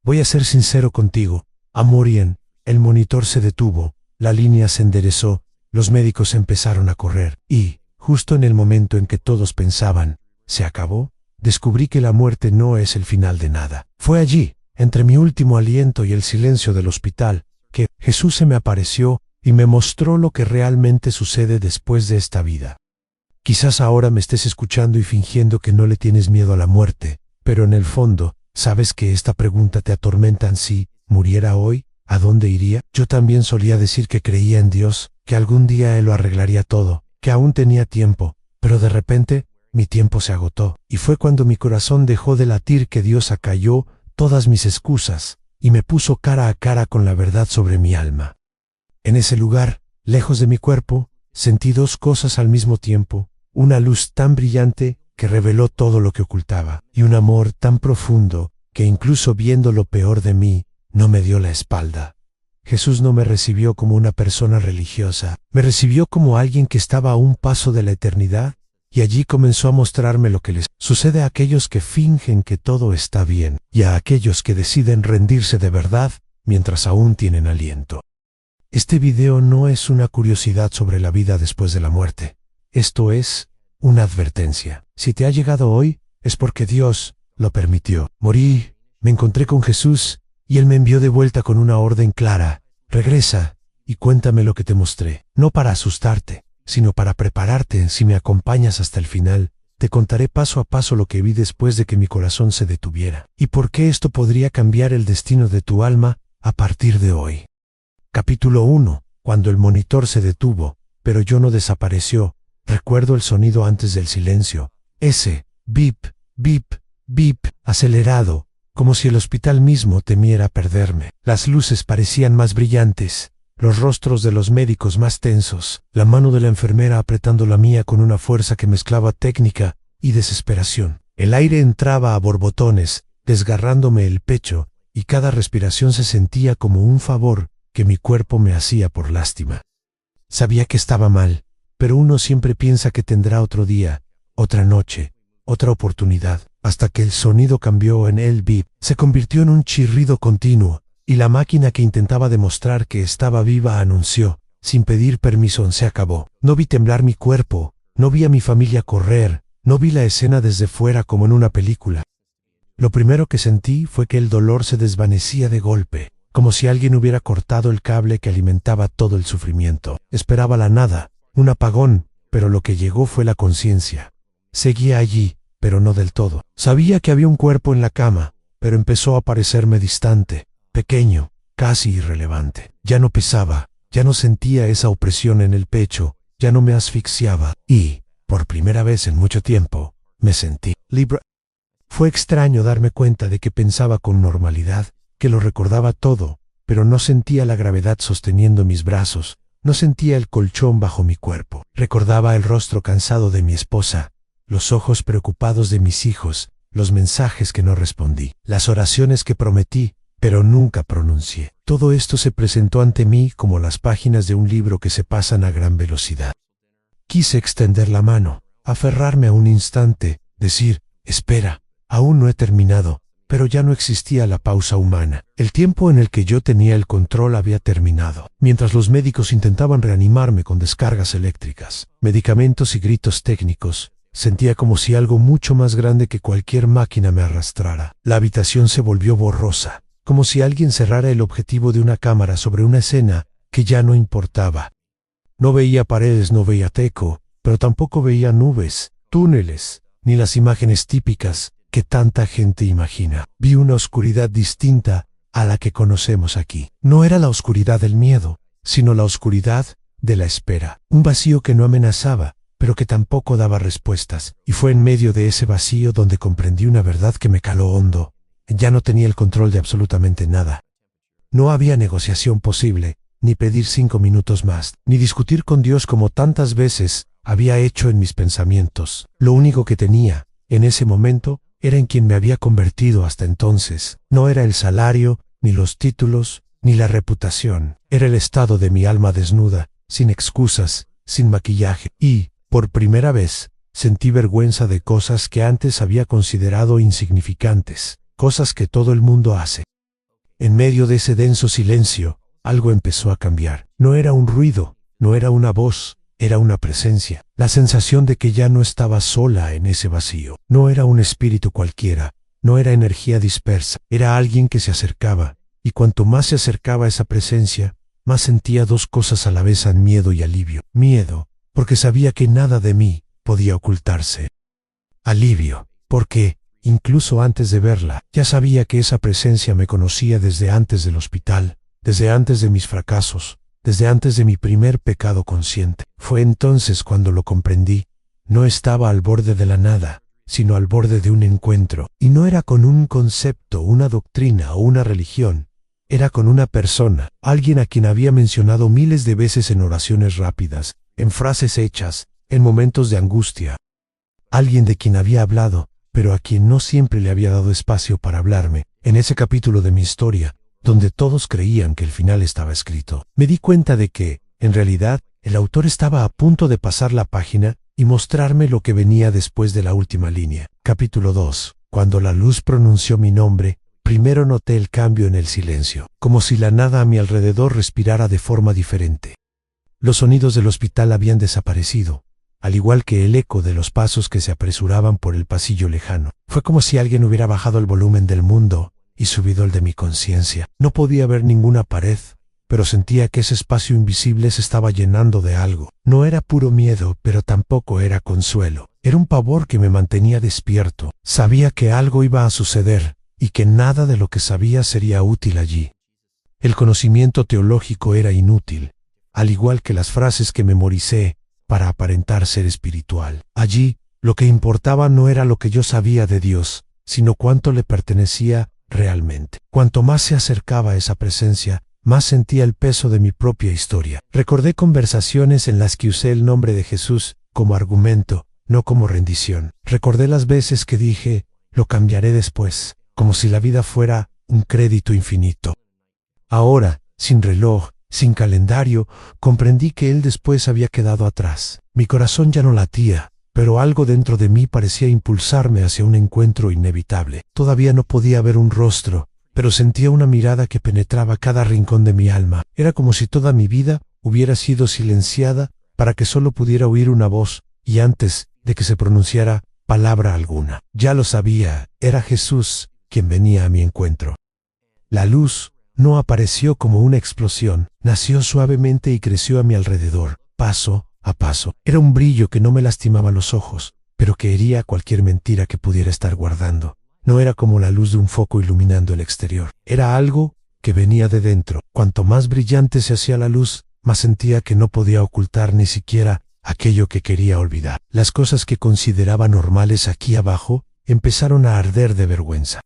Voy a ser sincero contigo. Amorien, el monitor se detuvo, la línea se enderezó, los médicos empezaron a correr y, justo en el momento en que todos pensaban, ¿se acabó?, descubrí que la muerte no es el final de nada. Fue allí, entre mi último aliento y el silencio del hospital, que Jesús se me apareció y me mostró lo que realmente sucede después de esta vida. Quizás ahora me estés escuchando y fingiendo que no le tienes miedo a la muerte, pero en el fondo, sabes que esta pregunta te atormenta. Si muriera hoy, ¿a dónde iría? Yo también solía decir que creía en Dios, que algún día Él lo arreglaría todo, que aún tenía tiempo, pero de repente, mi tiempo se agotó, y fue cuando mi corazón dejó de latir que Dios acalló todas mis excusas, y me puso cara a cara con la verdad sobre mi alma. En ese lugar, lejos de mi cuerpo, sentí dos cosas al mismo tiempo, una luz tan brillante que reveló todo lo que ocultaba, y un amor tan profundo que incluso viendo lo peor de mí, no me dio la espalda. Jesús no me recibió como una persona religiosa, me recibió como alguien que estaba a un paso de la eternidad, y allí comenzó a mostrarme lo que les sucede a aquellos que fingen que todo está bien, y a aquellos que deciden rendirse de verdad mientras aún tienen aliento. Este video no es una curiosidad sobre la vida después de la muerte. Esto es una advertencia. Si te ha llegado hoy, es porque Dios lo permitió. Morí, me encontré con Jesús, y Él me envió de vuelta con una orden clara: regresa y cuéntame lo que te mostré. No para asustarte, sino para prepararte. Si me acompañas hasta el final, te contaré paso a paso lo que vi después de que mi corazón se detuviera, y por qué esto podría cambiar el destino de tu alma a partir de hoy. Capítulo 1. Cuando el monitor se detuvo, pero yo no desapareció, recuerdo el sonido antes del silencio. Ese bip, bip, bip, acelerado, como si el hospital mismo temiera perderme. Las luces parecían más brillantes, los rostros de los médicos más tensos, la mano de la enfermera apretando la mía con una fuerza que mezclaba técnica y desesperación. El aire entraba a borbotones, desgarrándome el pecho, y cada respiración se sentía como un favor que mi cuerpo me hacía por lástima. Sabía que estaba mal, pero uno siempre piensa que tendrá otro día, otra noche, otra oportunidad, hasta que el sonido cambió en el bip, se convirtió en un chirrido continuo, y la máquina que intentaba demostrar que estaba viva anunció, sin pedir permiso: se acabó. No vi temblar mi cuerpo, no vi a mi familia correr, no vi la escena desde fuera como en una película. Lo primero que sentí fue que el dolor se desvanecía de golpe, como si alguien hubiera cortado el cable que alimentaba todo el sufrimiento. Esperaba la nada, un apagón, pero lo que llegó fue la conciencia. Seguía allí, pero no del todo. Sabía que había un cuerpo en la cama, pero empezó a parecerme distante, pequeño, casi irrelevante. Ya no pesaba, ya no sentía esa opresión en el pecho, ya no me asfixiaba, y, por primera vez en mucho tiempo, me sentí libre. Fue extraño darme cuenta de que pensaba con normalidad, que lo recordaba todo, pero no sentía la gravedad sosteniendo mis brazos, no sentía el colchón bajo mi cuerpo. Recordaba el rostro cansado de mi esposa, los ojos preocupados de mis hijos, los mensajes que no respondí, las oraciones que prometí, pero nunca pronuncié. Todo esto se presentó ante mí como las páginas de un libro que se pasan a gran velocidad. Quise extender la mano, aferrarme a un instante, decir: espera, aún no he terminado, pero ya no existía la pausa humana. El tiempo en el que yo tenía el control había terminado, mientras los médicos intentaban reanimarme con descargas eléctricas, medicamentos y gritos técnicos. Sentía como si algo mucho más grande que cualquier máquina me arrastrara. La habitación se volvió borrosa, como si alguien cerrara el objetivo de una cámara sobre una escena que ya no importaba. No veía paredes, no veía techo, pero tampoco veía nubes, túneles, ni las imágenes típicas que tanta gente imagina. Vi una oscuridad distinta a la que conocemos aquí. No era la oscuridad del miedo, sino la oscuridad de la espera. Un vacío que no amenazaba, pero que tampoco daba respuestas. Y fue en medio de ese vacío donde comprendí una verdad que me caló hondo. Ya no tenía el control de absolutamente nada. No había negociación posible, ni pedir 5 minutos más, ni discutir con Dios como tantas veces había hecho en mis pensamientos. Lo único que tenía, en ese momento, era en quien me había convertido hasta entonces. No era el salario, ni los títulos, ni la reputación. Era el estado de mi alma desnuda, sin excusas, sin maquillaje. Y, por primera vez, sentí vergüenza de cosas que antes había considerado insignificantes, cosas que todo el mundo hace. En medio de ese denso silencio, algo empezó a cambiar. No era un ruido, no era una voz, era una presencia. La sensación de que ya no estaba sola en ese vacío. No era un espíritu cualquiera, no era energía dispersa, era alguien que se acercaba, y cuanto más se acercaba a esa presencia, más sentía dos cosas a la vez: miedo y alivio. Miedo, porque sabía que nada de mí podía ocultarse. Alivio, porque, incluso antes de verla, ya sabía que esa presencia me conocía desde antes del hospital, desde antes de mis fracasos, desde antes de mi primer pecado consciente. Fue entonces cuando lo comprendí. No estaba al borde de la nada, sino al borde de un encuentro. Y no era con un concepto, una doctrina o una religión. Era con una persona, alguien a quien había mencionado miles de veces en oraciones rápidas, en frases hechas, en momentos de angustia. Alguien de quien había hablado, pero a quien no siempre le había dado espacio para hablarme. En ese capítulo de mi historia, donde todos creían que el final estaba escrito, me di cuenta de que, en realidad, el autor estaba a punto de pasar la página y mostrarme lo que venía después de la última línea. Capítulo 2. Cuando la luz pronunció mi nombre, primero noté el cambio en el silencio, como si la nada a mi alrededor respirara de forma diferente. Los sonidos del hospital habían desaparecido, al igual que el eco de los pasos que se apresuraban por el pasillo lejano. Fue como si alguien hubiera bajado el volumen del mundo y subido el de mi conciencia. No podía ver ninguna pared, pero sentía que ese espacio invisible se estaba llenando de algo. No era puro miedo, pero tampoco era consuelo. Era un pavor que me mantenía despierto. Sabía que algo iba a suceder y que nada de lo que sabía sería útil allí. El conocimiento teológico era inútil, al igual que las frases que memoricé para aparentar ser espiritual. Allí, lo que importaba no era lo que yo sabía de Dios, sino cuánto le pertenecía realmente. Cuanto más se acercaba a esa presencia, más sentía el peso de mi propia historia. Recordé conversaciones en las que usé el nombre de Jesús como argumento, no como rendición. Recordé las veces que dije, lo cambiaré después, como si la vida fuera un crédito infinito. Ahora, sin reloj, sin calendario, comprendí que el después había quedado atrás. Mi corazón ya no latía, pero algo dentro de mí parecía impulsarme hacia un encuentro inevitable. Todavía no podía ver un rostro, pero sentía una mirada que penetraba cada rincón de mi alma. Era como si toda mi vida hubiera sido silenciada para que solo pudiera oír una voz, y antes de que se pronunciara palabra alguna. Ya lo sabía, era Jesús quien venía a mi encuentro. La luz no apareció como una explosión, nació suavemente y creció a mi alrededor, paso a paso. Era un brillo que no me lastimaba los ojos, pero que hería cualquier mentira que pudiera estar guardando. No era como la luz de un foco iluminando el exterior. Era algo que venía de dentro. Cuanto más brillante se hacía la luz, más sentía que no podía ocultar ni siquiera aquello que quería olvidar. Las cosas que consideraba normales aquí abajo empezaron a arder de vergüenza.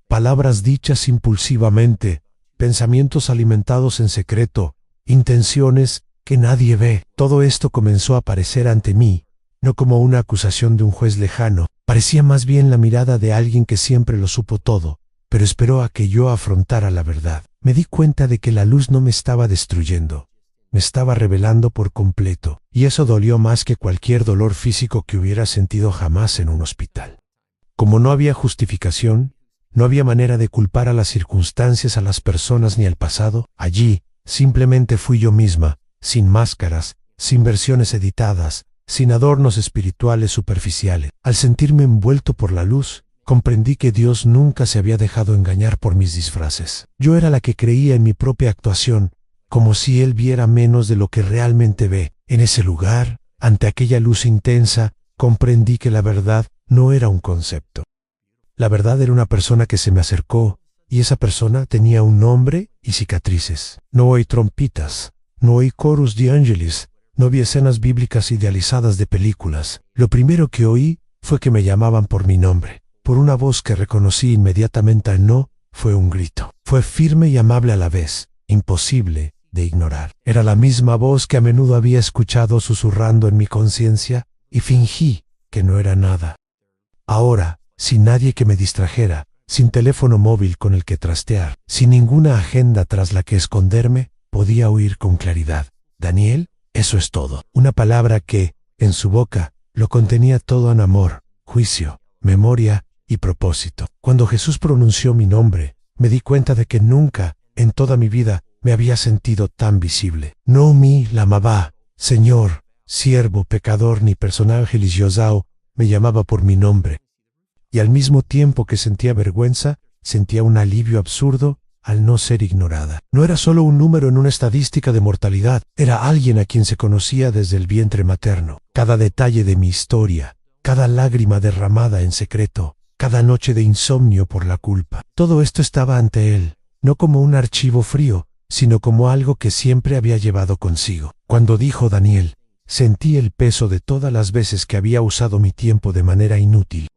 Palabras dichas impulsivamente, pensamientos alimentados en secreto, intenciones que nadie ve. Todo esto comenzó a aparecer ante mí, no como una acusación de un juez lejano. Parecía más bien la mirada de alguien que siempre lo supo todo, pero esperó a que yo afrontara la verdad. Me di cuenta de que la luz no me estaba destruyendo, me estaba revelando por completo, y eso dolió más que cualquier dolor físico que hubiera sentido jamás en un hospital. Como no había justificación, no había manera de culpar a las circunstancias, a las personas ni al pasado. Allí, simplemente fui yo misma, sin máscaras, sin versiones editadas, sin adornos espirituales superficiales. Al sentirme envuelto por la luz, comprendí que Dios nunca se había dejado engañar por mis disfraces. Yo era la que creía en mi propia actuación, como si Él viera menos de lo que realmente ve. En ese lugar, ante aquella luz intensa, comprendí que la verdad no era un concepto. La verdad era una persona que se me acercó, y esa persona tenía un nombre y cicatrices. No oí trompitas, no oí coros de ángeles, no vi escenas bíblicas idealizadas de películas. Lo primero que oí fue que me llamaban por mi nombre. Por una voz que reconocí inmediatamente. No fue un grito. Fue firme y amable a la vez, imposible de ignorar. Era la misma voz que a menudo había escuchado susurrando en mi conciencia, y fingí que no era nada. Ahora, sin nadie que me distrajera, sin teléfono móvil con el que trastear, sin ninguna agenda tras la que esconderme, podía oír con claridad: Daniel, eso es todo. Una palabra que, en su boca, lo contenía todo en amor, juicio, memoria y propósito. Cuando Jesús pronunció mi nombre, me di cuenta de que nunca, en toda mi vida, me había sentido tan visible. No mi lamaba, Señor, siervo, pecador, ni persona religiosa me llamaba por mi nombre. Y al mismo tiempo que sentía vergüenza, sentía un alivio absurdo al no ser ignorada. No era solo un número en una estadística de mortalidad, era alguien a quien se conocía desde el vientre materno. Cada detalle de mi historia, cada lágrima derramada en secreto, cada noche de insomnio por la culpa. Todo esto estaba ante él, no como un archivo frío, sino como algo que siempre había llevado consigo. Cuando dijo Daniel, sentí el peso de todas las veces que había usado mi tiempo de manera inútil.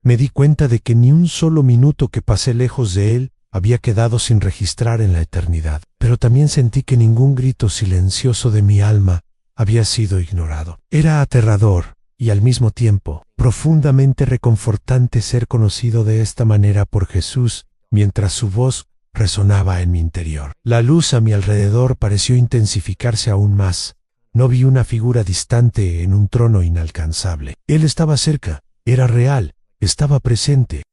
Me di cuenta de que ni un solo minuto que pasé lejos de él había quedado sin registrar en la eternidad. Pero también sentí que ningún grito silencioso de mi alma había sido ignorado. Era aterrador y al mismo tiempo profundamente reconfortante ser conocido de esta manera por Jesús mientras su voz resonaba en mi interior. La luz a mi alrededor pareció intensificarse aún más. No vi una figura distante en un trono inalcanzable. Él estaba cerca, era real, estaba presente.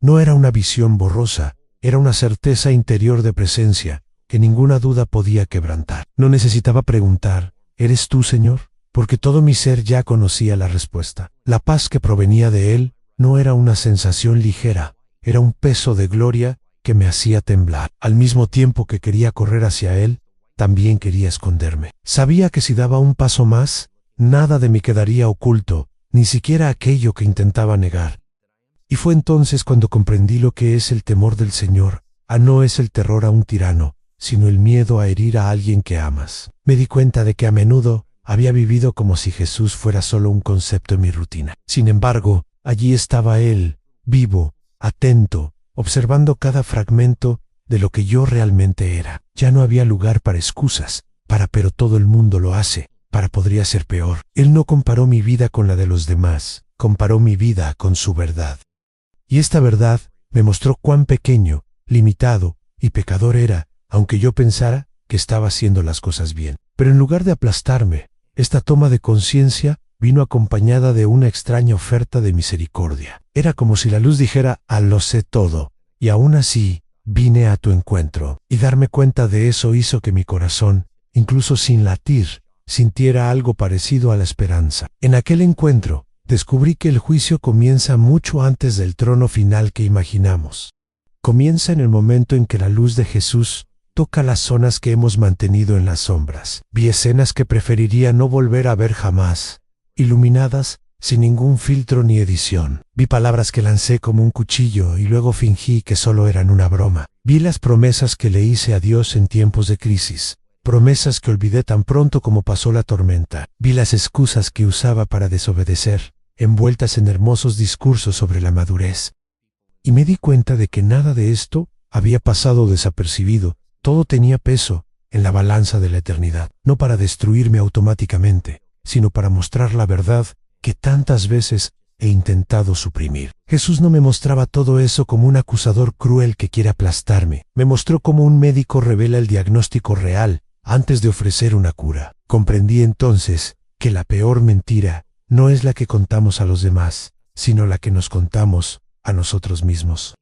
No era una visión borrosa, era una certeza interior de presencia que ninguna duda podía quebrantar. No necesitaba preguntar, ¿eres tú, Señor? Porque todo mi ser ya conocía la respuesta. La paz que provenía de él no era una sensación ligera, era un peso de gloria que me hacía temblar. Al mismo tiempo que quería correr hacia él, también quería esconderme. Sabía que si daba un paso más, nada de mí quedaría oculto, ni siquiera aquello que intentaba negar. Y fue entonces cuando comprendí lo que es el temor del Señor. No es el terror a un tirano, sino el miedo a herir a alguien que amas. Me di cuenta de que a menudo había vivido como si Jesús fuera solo un concepto en mi rutina. Sin embargo, allí estaba Él, vivo, atento, observando cada fragmento de lo que yo realmente era. Ya no había lugar para excusas, pero todo el mundo lo hace, podría ser peor. Él no comparó mi vida con la de los demás, comparó mi vida con su verdad. Y esta verdad me mostró cuán pequeño, limitado y pecador era, aunque yo pensara que estaba haciendo las cosas bien. Pero en lugar de aplastarme, esta toma de conciencia vino acompañada de una extraña oferta de misericordia. Era como si la luz dijera, lo sé todo, y aún así, vine a tu encuentro. Y darme cuenta de eso hizo que mi corazón, incluso sin latir, sintiera algo parecido a la esperanza. En aquel encuentro, descubrí que el juicio comienza mucho antes del trono final que imaginamos. Comienza en el momento en que la luz de Jesús toca las zonas que hemos mantenido en las sombras. Vi escenas que preferiría no volver a ver jamás, iluminadas, sin ningún filtro ni edición. Vi palabras que lancé como un cuchillo y luego fingí que solo eran una broma. Vi las promesas que le hice a Dios en tiempos de crisis, promesas que olvidé tan pronto como pasó la tormenta. Vi las excusas que usaba para desobedecer, envueltas en hermosos discursos sobre la madurez. Y me di cuenta de que nada de esto había pasado desapercibido. Todo tenía peso en la balanza de la eternidad, no para destruirme automáticamente, sino para mostrar la verdad que tantas veces he intentado suprimir. Jesús no me mostraba todo eso como un acusador cruel que quiere aplastarme. Me mostró como un médico revela el diagnóstico real antes de ofrecer una cura. Comprendí entonces que la peor mentira no es la que contamos a los demás, sino la que nos contamos a nosotros mismos.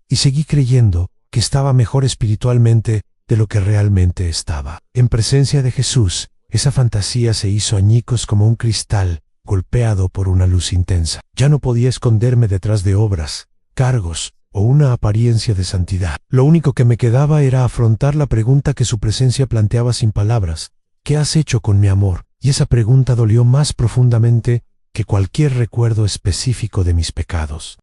Y seguí creyendo que estaba mejor espiritualmente de lo que realmente estaba. En presencia de Jesús, esa fantasía se hizo añicos como un cristal golpeado por una luz intensa. Ya no podía esconderme detrás de obras, cargos o una apariencia de santidad. Lo único que me quedaba era afrontar la pregunta que su presencia planteaba sin palabras. ¿Qué has hecho con mi amor? Y esa pregunta dolió más profundamente que cualquier recuerdo específico de mis pecados.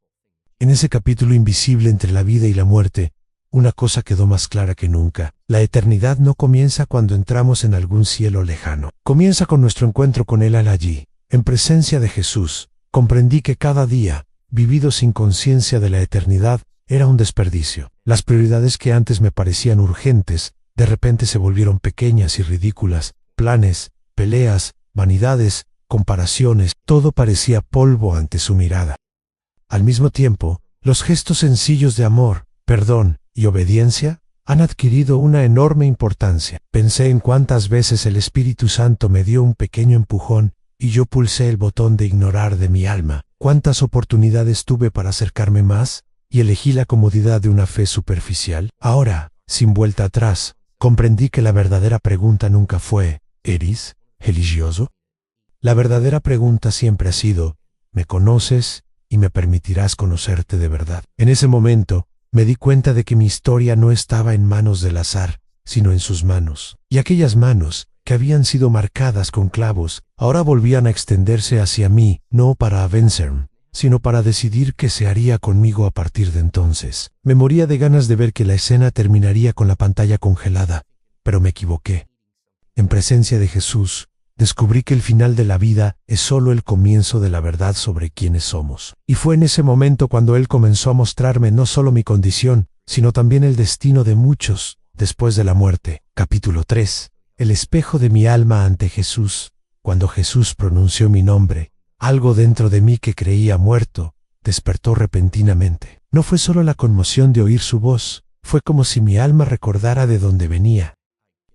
En ese capítulo invisible entre la vida y la muerte, una cosa quedó más clara que nunca. La eternidad no comienza cuando entramos en algún cielo lejano. Comienza con nuestro encuentro con Él allí, en presencia de Jesús. Comprendí que cada día, vivido sin conciencia de la eternidad, era un desperdicio. Las prioridades que antes me parecían urgentes, de repente se volvieron pequeñas y ridículas. Planes, peleas, vanidades, comparaciones, todo parecía polvo ante su mirada. Al mismo tiempo, los gestos sencillos de amor, perdón y obediencia han adquirido una enorme importancia. Pensé en cuántas veces el Espíritu Santo me dio un pequeño empujón y yo pulsé el botón de ignorar de mi alma. Cuántas oportunidades tuve para acercarme más y elegí la comodidad de una fe superficial. Ahora, sin vuelta atrás, comprendí que la verdadera pregunta nunca fue ¿eres religioso? La verdadera pregunta siempre ha sido ¿me conoces y me permitirás conocerte de verdad? En ese momento, me di cuenta de que mi historia no estaba en manos del azar, sino en sus manos. Y aquellas manos, que habían sido marcadas con clavos, ahora volvían a extenderse hacia mí, no para vencerme, sino para decidir qué se haría conmigo a partir de entonces. Me moría de ganas de ver que la escena terminaría con la pantalla congelada, pero me equivoqué. En presencia de Jesús, descubrí que el final de la vida es solo el comienzo de la verdad sobre quiénes somos. Y fue en ese momento cuando Él comenzó a mostrarme no solo mi condición, sino también el destino de muchos después de la muerte. Capítulo 3. El espejo de mi alma ante Jesús. Cuando Jesús pronunció mi nombre, algo dentro de mí que creía muerto, despertó repentinamente. No fue solo la conmoción de oír su voz, fue como si mi alma recordara de dónde venía.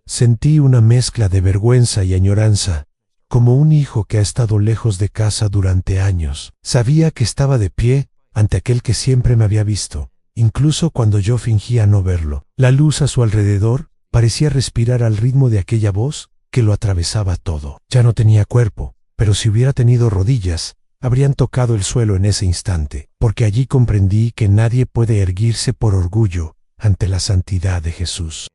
Sentí una mezcla de vergüenza y añoranza, como un hijo que ha estado lejos de casa durante años. Sabía que estaba de pie ante aquel que siempre me había visto, incluso cuando yo fingía no verlo. La luz a su alrededor parecía respirar al ritmo de aquella voz que lo atravesaba todo. Ya no tenía cuerpo, pero si hubiera tenido rodillas, habrían tocado el suelo en ese instante, porque allí comprendí que nadie puede erguirse por orgullo ante la santidad de Jesús.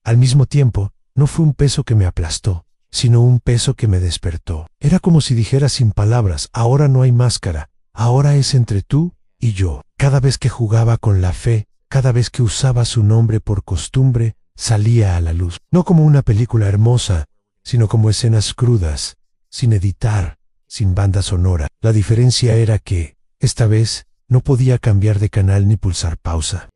Al mismo tiempo, no fue un peso que me aplastó, sino un peso que me despertó. Era como si dijera sin palabras, ahora no hay máscara, ahora es entre tú y yo. Cada vez que jugaba con la fe, cada vez que usaba su nombre por costumbre, salía a la luz. No como una película hermosa, sino como escenas crudas, sin editar, sin banda sonora. La diferencia era que, esta vez, no podía cambiar de canal ni pulsar pausa.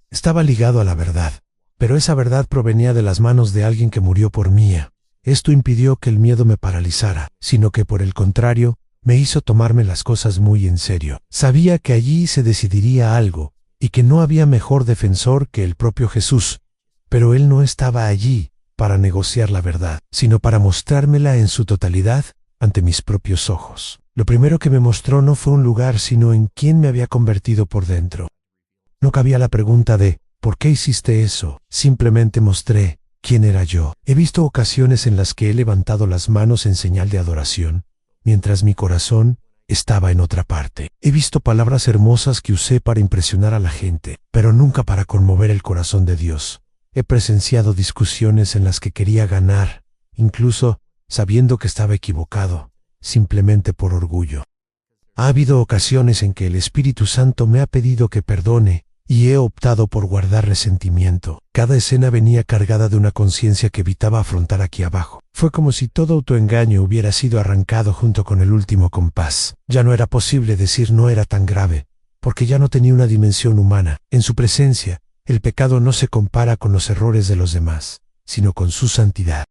Estaba ligado a la verdad, pero esa verdad provenía de las manos de alguien que murió por mí. Esto impidió que el miedo me paralizara, sino que por el contrario, me hizo tomarme las cosas muy en serio. Sabía que allí se decidiría algo, y que no había mejor defensor que el propio Jesús, pero Él no estaba allí para negociar la verdad, sino para mostrármela en su totalidad ante mis propios ojos. Lo primero que me mostró no fue un lugar, sino en quién me había convertido por dentro. No cabía la pregunta de ¿por qué hiciste eso? Simplemente mostré quién era yo. He visto ocasiones en las que he levantado las manos en señal de adoración, mientras mi corazón estaba en otra parte. He visto palabras hermosas que usé para impresionar a la gente, pero nunca para conmover el corazón de Dios. He presenciado discusiones en las que quería ganar, incluso sabiendo que estaba equivocado, simplemente por orgullo. Ha habido ocasiones en que el Espíritu Santo me ha pedido que perdone, y he optado por guardar resentimiento. Cada escena venía cargada de una conciencia que evitaba afrontar aquí abajo. Fue como si todo autoengaño hubiera sido arrancado junto con el último compás. Ya no era posible decir no era tan grave, porque ya no tenía una dimensión humana. En su presencia, el pecado no se compara con los errores de los demás, sino con su santidad.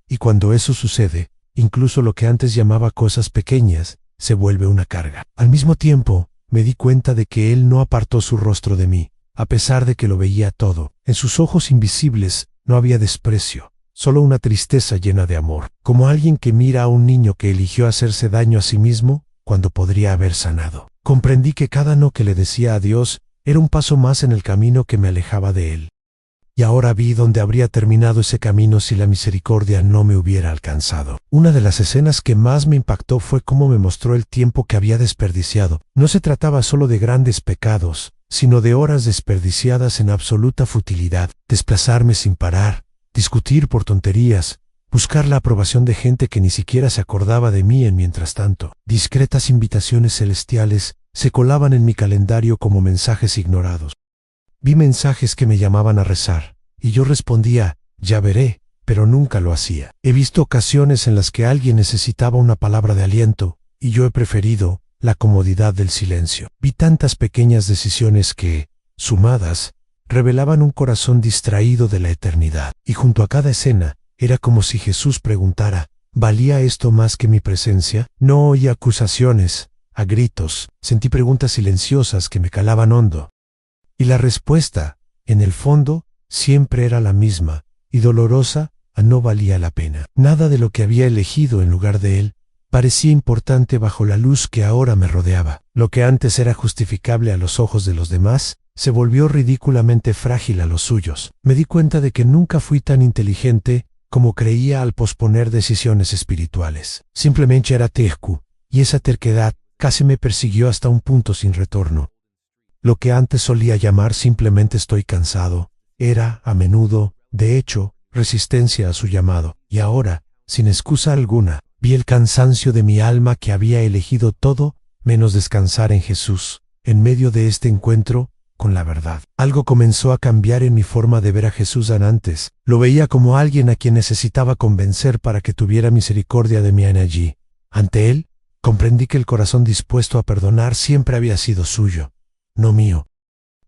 Y cuando eso sucede, incluso lo que antes llamaba cosas pequeñas, se vuelve una carga. Al mismo tiempo, me di cuenta de que Él no apartó su rostro de mí, a pesar de que lo veía todo. En sus ojos invisibles no había desprecio, solo una tristeza llena de amor, como alguien que mira a un niño que eligió hacerse daño a sí mismo cuando podría haber sanado. Comprendí que cada no que le decía a Dios era un paso más en el camino que me alejaba de Él. Y ahora vi dónde habría terminado ese camino si la misericordia no me hubiera alcanzado. Una de las escenas que más me impactó fue cómo me mostró el tiempo que había desperdiciado. No se trataba solo de grandes pecados, sino de horas desperdiciadas en absoluta futilidad. Desplazarme sin parar, discutir por tonterías, buscar la aprobación de gente que ni siquiera se acordaba de mí en mientras tanto. Discretas invitaciones celestiales se colaban en mi calendario como mensajes ignorados. Vi mensajes que me llamaban a rezar, y yo respondía, ya veré, pero nunca lo hacía. He visto ocasiones en las que alguien necesitaba una palabra de aliento, y yo he preferido la comodidad del silencio. Vi tantas pequeñas decisiones que, sumadas, revelaban un corazón distraído de la eternidad. Y junto a cada escena, era como si Jesús preguntara, ¿valía esto más que mi presencia? No oí acusaciones, a gritos, sentí preguntas silenciosas que me calaban hondo. Y la respuesta, en el fondo, siempre era la misma, y dolorosa, no valía la pena. Nada de lo que había elegido en lugar de Él parecía importante bajo la luz que ahora me rodeaba. Lo que antes era justificable a los ojos de los demás, se volvió ridículamente frágil a los suyos. Me di cuenta de que nunca fui tan inteligente como creía al posponer decisiones espirituales. Simplemente era terco, y esa terquedad casi me persiguió hasta un punto sin retorno. Lo que antes solía llamar simplemente estoy cansado, era, a menudo, de hecho, resistencia a su llamado, y ahora, sin excusa alguna, vi el cansancio de mi alma que había elegido todo menos descansar en Jesús. En medio de este encuentro con la verdad, algo comenzó a cambiar en mi forma de ver a Jesús antes. Lo veía como alguien a quien necesitaba convencer para que tuviera misericordia de mí allí. Ante él, comprendí que el corazón dispuesto a perdonar siempre había sido suyo, no mío.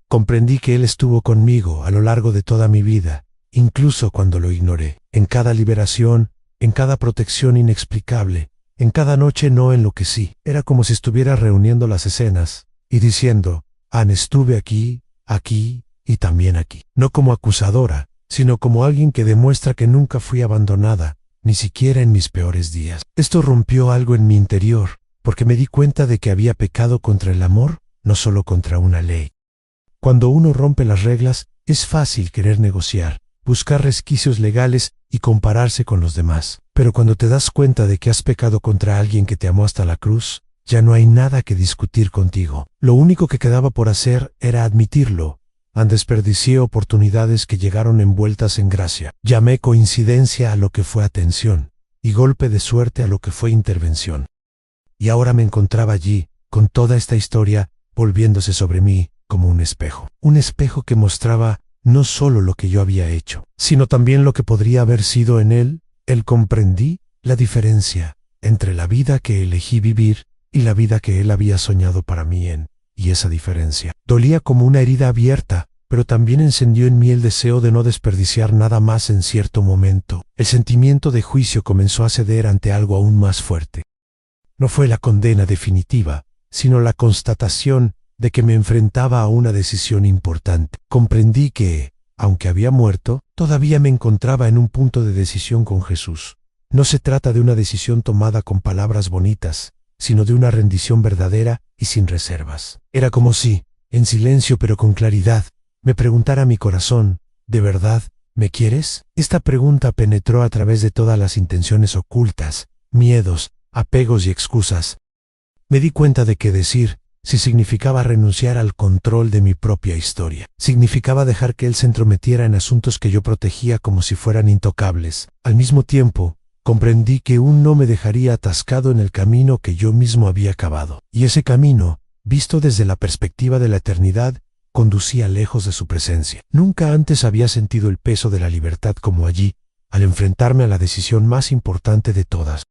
Comprendí que él estuvo conmigo a lo largo de toda mi vida, incluso cuando lo ignoré, en cada liberación, en cada protección inexplicable, en cada noche no enloquecí. Era como si estuviera reuniendo las escenas y diciendo, estuve aquí, aquí y también aquí. No como acusadora, sino como alguien que demuestra que nunca fui abandonada, ni siquiera en mis peores días. Esto rompió algo en mi interior, porque me di cuenta de que había pecado contra el amor, no solo contra una ley. Cuando uno rompe las reglas, es fácil querer negociar, buscar resquicios legales y compararse con los demás. Pero cuando te das cuenta de que has pecado contra alguien que te amó hasta la cruz, ya no hay nada que discutir contigo. Lo único que quedaba por hacer era admitirlo. Desperdicié oportunidades que llegaron envueltas en gracia. Llamé coincidencia a lo que fue atención, y golpe de suerte a lo que fue intervención. Y ahora me encontraba allí, con toda esta historia, volviéndose sobre mí, como un espejo. Un espejo que mostraba no solo lo que yo había hecho, sino también lo que podría haber sido en él. Comprendí la diferencia entre la vida que elegí vivir y la vida que él había soñado para mí y esa diferencia dolía como una herida abierta, pero también encendió en mí el deseo de no desperdiciar nada más en cierto momento. El sentimiento de juicio comenzó a ceder ante algo aún más fuerte. No fue la condena definitiva, sino la constatación de que me enfrentaba a una decisión importante. Comprendí que, aunque había muerto, todavía me encontraba en un punto de decisión con Jesús. No se trata de una decisión tomada con palabras bonitas, sino de una rendición verdadera y sin reservas. Era como si, en silencio pero con claridad, me preguntara mi corazón, ¿de verdad me quieres? Esta pregunta penetró a través de todas las intenciones ocultas, miedos, apegos y excusas. Me di cuenta de que decir sí significaba renunciar al control de mi propia historia. Significaba dejar que él se entrometiera en asuntos que yo protegía como si fueran intocables. Al mismo tiempo, comprendí que un no me dejaría atascado en el camino que yo mismo había cavado. Y ese camino, visto desde la perspectiva de la eternidad, conducía lejos de su presencia. Nunca antes había sentido el peso de la libertad como allí, al enfrentarme a la decisión más importante de todas.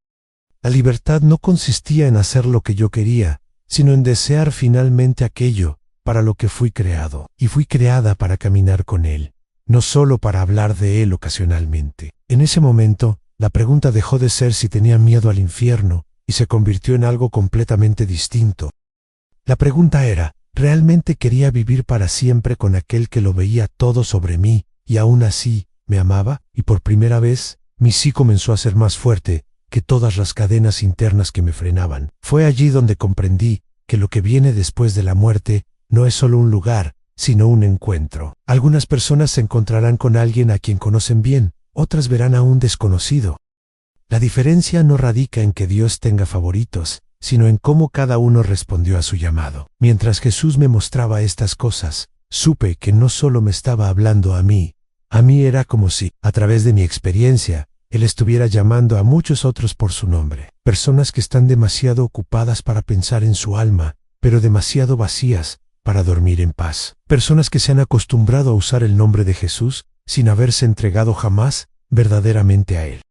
La libertad no consistía en hacer lo que yo quería, sino en desear finalmente aquello para lo que fui creado. Y fui creada para caminar con él, no solo para hablar de él ocasionalmente. En ese momento, la pregunta dejó de ser si tenía miedo al infierno y se convirtió en algo completamente distinto. La pregunta era, ¿realmente quería vivir para siempre con aquel que lo veía todo sobre mí y aún así me amaba? Y por primera vez, mi sí comenzó a ser más fuerte que todas las cadenas internas que me frenaban. Fue allí donde comprendí que lo que viene después de la muerte no es solo un lugar, sino un encuentro. Algunas personas se encontrarán con alguien a quien conocen bien, otras verán a un desconocido. La diferencia no radica en que Dios tenga favoritos, sino en cómo cada uno respondió a su llamado. Mientras Jesús me mostraba estas cosas, supe que no solo me estaba hablando a mí era como si, a través de mi experiencia, Él estuviera llamando a muchos otros por su nombre. Personas que están demasiado ocupadas para pensar en su alma, pero demasiado vacías para dormir en paz. Personas que se han acostumbrado a usar el nombre de Jesús sin haberse entregado jamás verdaderamente a Él.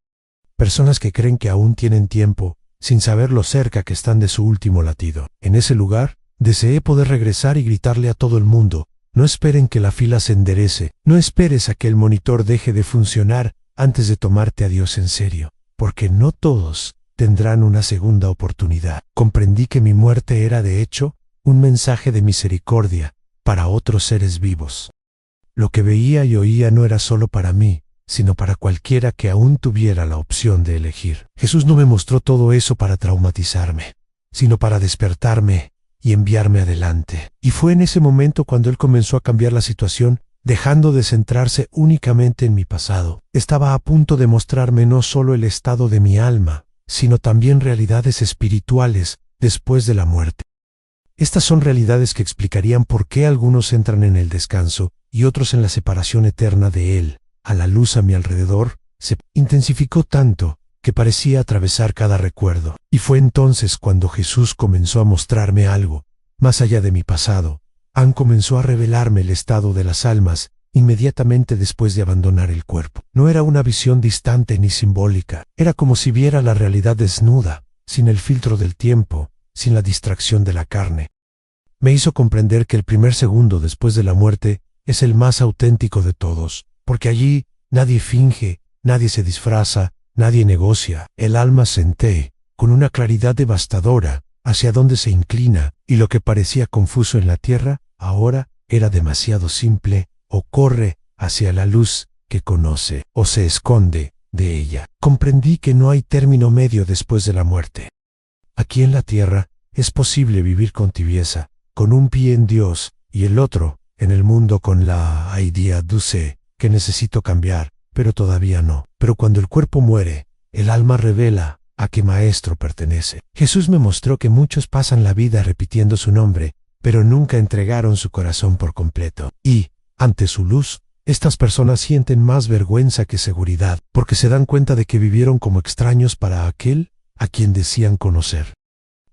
Personas que creen que aún tienen tiempo, sin saber lo cerca que están de su último latido. En ese lugar, deseé poder regresar y gritarle a todo el mundo, no esperen que la fila se enderece, no esperes a que el monitor deje de funcionar antes de tomarte a Dios en serio, porque no todos tendrán una segunda oportunidad. Comprendí que mi muerte era de hecho un mensaje de misericordia para otros seres vivos. Lo que veía y oía no era solo para mí, sino para cualquiera que aún tuviera la opción de elegir. Jesús no me mostró todo eso para traumatizarme, sino para despertarme y enviarme adelante. Y fue en ese momento cuando Él comenzó a cambiar la situación, dejando de centrarse únicamente en mi pasado. Estaba a punto de mostrarme no solo el estado de mi alma, sino también realidades espirituales después de la muerte. Estas son realidades que explicarían por qué algunos entran en el descanso y otros en la separación eterna de Él. A la luz a mi alrededor se intensificó tanto que parecía atravesar cada recuerdo. Y fue entonces cuando Jesús comenzó a mostrarme algo, más allá de mi pasado. Comenzó a revelarme el estado de las almas inmediatamente después de abandonar el cuerpo. No era una visión distante ni simbólica. Era como si viera la realidad desnuda, sin el filtro del tiempo, sin la distracción de la carne. Me hizo comprender que el primer segundo después de la muerte es el más auténtico de todos, porque allí nadie finge, nadie se disfraza, nadie negocia. El alma senté, con una claridad devastadora, hacia dónde se inclina, y lo que parecía confuso en la tierra, ahora era demasiado simple, o corre hacia la luz que conoce, o se esconde de ella. Comprendí que no hay término medio después de la muerte. Aquí en la tierra es posible vivir con tibieza, con un pie en Dios y el otro en el mundo con la idea dulce que necesito cambiar, pero todavía no. Pero cuando el cuerpo muere, el alma revela a qué maestro pertenece. Jesús me mostró que muchos pasan la vida repitiendo su nombre, pero nunca entregaron su corazón por completo. Y, ante su luz, estas personas sienten más vergüenza que seguridad, porque se dan cuenta de que vivieron como extraños para aquel a quien decían conocer.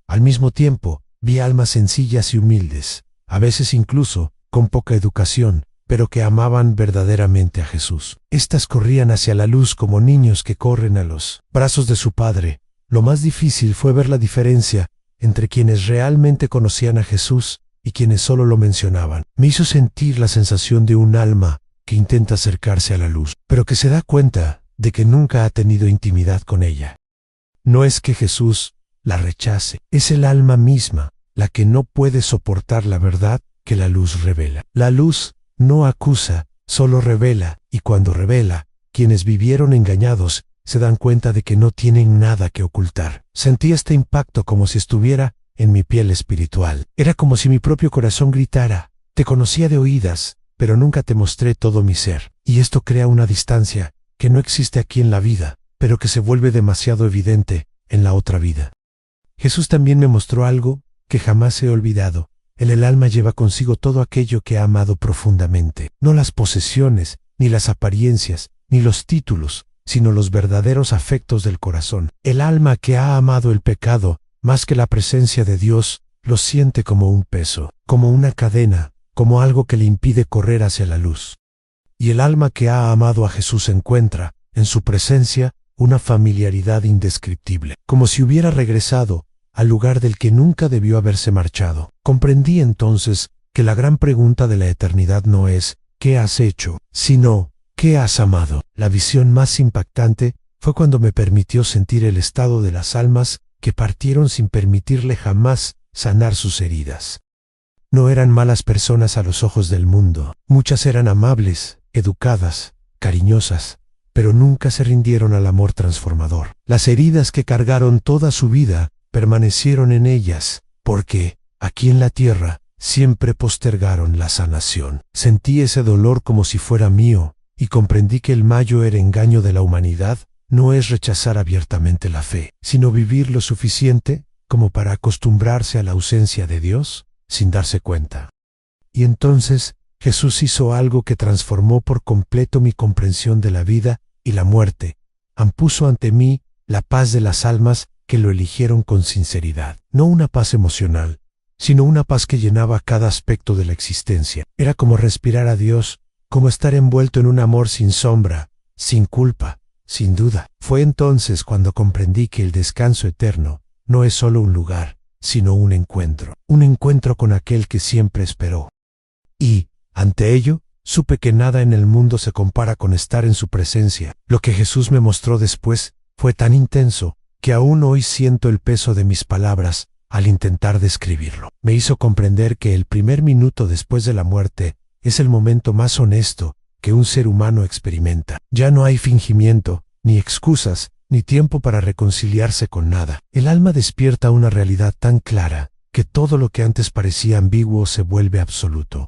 Al mismo tiempo, vi almas sencillas y humildes, a veces incluso con poca educación, pero que amaban verdaderamente a Jesús. Estas corrían hacia la luz como niños que corren a los brazos de su Padre. Lo más difícil fue ver la diferencia entre quienes realmente conocían a Jesús y quienes solo lo mencionaban. Me hizo sentir la sensación de un alma que intenta acercarse a la luz, pero que se da cuenta de que nunca ha tenido intimidad con ella. No es que Jesús la rechace, es el alma misma la que no puede soportar la verdad que la luz revela. La luz no acusa, solo revela, y cuando revela, quienes vivieron engañados se dan cuenta de que no tienen nada que ocultar. Sentí este impacto como si estuviera en mi piel espiritual. Era como si mi propio corazón gritara: te conocía de oídas, pero nunca te mostré todo mi ser. Y esto crea una distancia que no existe aquí en la vida, pero que se vuelve demasiado evidente en la otra vida. Jesús también me mostró algo que jamás he olvidado. El alma lleva consigo todo aquello que ha amado profundamente, no las posesiones, ni las apariencias, ni los títulos, sino los verdaderos afectos del corazón. El alma que ha amado el pecado, más que la presencia de Dios, lo siente como un peso, como una cadena, como algo que le impide correr hacia la luz. Y el alma que ha amado a Jesús encuentra, en su presencia, una familiaridad indescriptible, como si hubiera regresado al lugar del que nunca debió haberse marchado. Comprendí entonces que la gran pregunta de la eternidad no es ¿qué has hecho?, sino ¿qué has amado? La visión más impactante fue cuando me permitió sentir el estado de las almas que partieron sin permitirle jamás sanar sus heridas. No eran malas personas a los ojos del mundo. Muchas eran amables, educadas, cariñosas, pero nunca se rindieron al amor transformador. Las heridas que cargaron toda su vida permanecieron en ellas, porque, aquí en la tierra, siempre postergaron la sanación. Sentí ese dolor como si fuera mío, y comprendí que el mayor engaño de la humanidad no es rechazar abiertamente la fe, sino vivir lo suficiente como para acostumbrarse a la ausencia de Dios, sin darse cuenta. Y entonces, Jesús hizo algo que transformó por completo mi comprensión de la vida y la muerte. Puso ante mí la paz de las almas que lo eligieron con sinceridad. No una paz emocional, sino una paz que llenaba cada aspecto de la existencia. Era como respirar a Dios, como estar envuelto en un amor sin sombra, sin culpa, sin duda. Fue entonces cuando comprendí que el descanso eterno no es solo un lugar, sino un encuentro con aquel que siempre esperó. Y, ante ello, supe que nada en el mundo se compara con estar en su presencia. Lo que Jesús me mostró después fue tan intenso que aún hoy siento el peso de mis palabras al intentar describirlo. Me hizo comprender que el primer minuto después de la muerte es el momento más honesto que un ser humano experimenta. Ya no hay fingimiento, ni excusas, ni tiempo para reconciliarse con nada. El alma despierta una realidad tan clara que todo lo que antes parecía ambiguo se vuelve absoluto.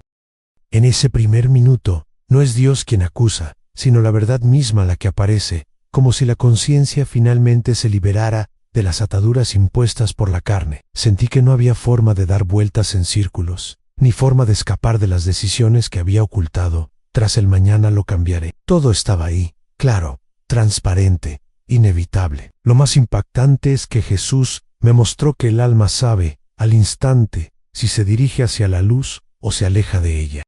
En ese primer minuto, no es Dios quien acusa, sino la verdad misma la que aparece, como si la conciencia finalmente se liberara de las ataduras impuestas por la carne. Sentí que no había forma de dar vueltas en círculos, ni forma de escapar de las decisiones que había ocultado. Tras el mañana lo cambiaré. Todo estaba ahí, claro, transparente, inevitable. Lo más impactante es que Jesús me mostró que el alma sabe, al instante, si se dirige hacia la luz o se aleja de ella.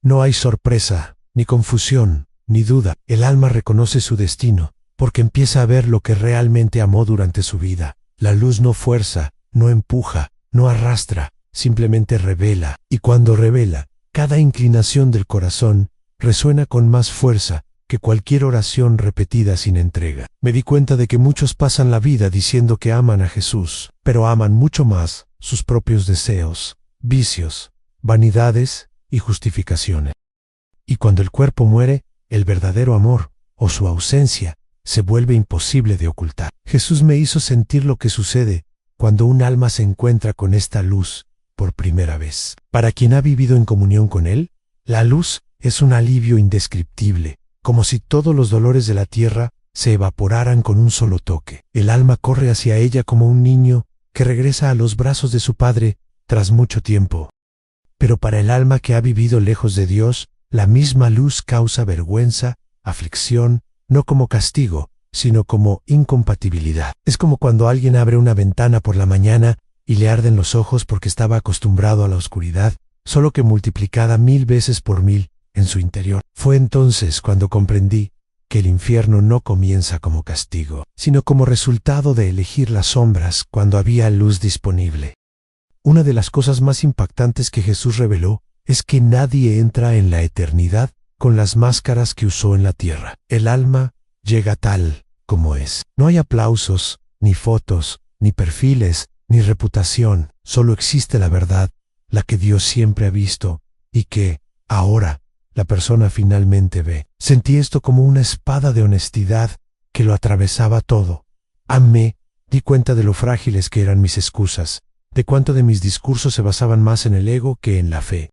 No hay sorpresa, ni confusión, ni duda. El alma reconoce su destino, porque empieza a ver lo que realmente amó durante su vida. La luz no fuerza, no empuja, no arrastra, simplemente revela. Y cuando revela, cada inclinación del corazón resuena con más fuerza que cualquier oración repetida sin entrega. Me di cuenta de que muchos pasan la vida diciendo que aman a Jesús, pero aman mucho más sus propios deseos, vicios, vanidades y justificaciones. Y cuando el cuerpo muere, el verdadero amor, o su ausencia, se vuelve imposible de ocultar. Jesús me hizo sentir lo que sucede cuando un alma se encuentra con esta luz por primera vez. Para quien ha vivido en comunión con Él, la luz es un alivio indescriptible, como si todos los dolores de la tierra se evaporaran con un solo toque. El alma corre hacia ella como un niño que regresa a los brazos de su padre tras mucho tiempo. Pero para el alma que ha vivido lejos de Dios, la misma luz causa vergüenza, aflicción, no como castigo, sino como incompatibilidad. Es como cuando alguien abre una ventana por la mañana y le arden los ojos porque estaba acostumbrado a la oscuridad, solo que multiplicada 1000 veces por 1000 en su interior. Fue entonces cuando comprendí que el infierno no comienza como castigo, sino como resultado de elegir las sombras cuando había luz disponible. Una de las cosas más impactantes que Jesús reveló es que nadie entra en la eternidad con las máscaras que usó en la tierra. El alma llega tal como es. No hay aplausos, ni fotos, ni perfiles, ni reputación. Solo existe la verdad, la que Dios siempre ha visto, y que, ahora, la persona finalmente ve. Sentí esto como una espada de honestidad que lo atravesaba todo. Amé, di cuenta de lo frágiles que eran mis excusas, de cuánto de mis discursos se basaban más en el ego que en la fe.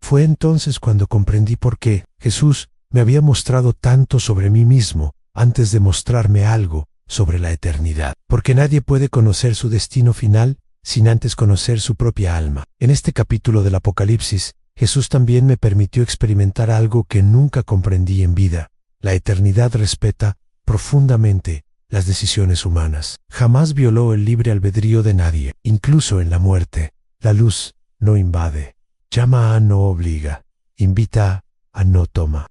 Fue entonces cuando comprendí por qué Jesús me había mostrado tanto sobre mí mismo antes de mostrarme algo sobre la eternidad. Porque nadie puede conocer su destino final sin antes conocer su propia alma. En este capítulo del Apocalipsis, Jesús también me permitió experimentar algo que nunca comprendí en vida. La eternidad respeta profundamente las decisiones humanas. Jamás violó el libre albedrío de nadie, incluso en la muerte. La luz no invade, llama a no obliga, invita a no toma.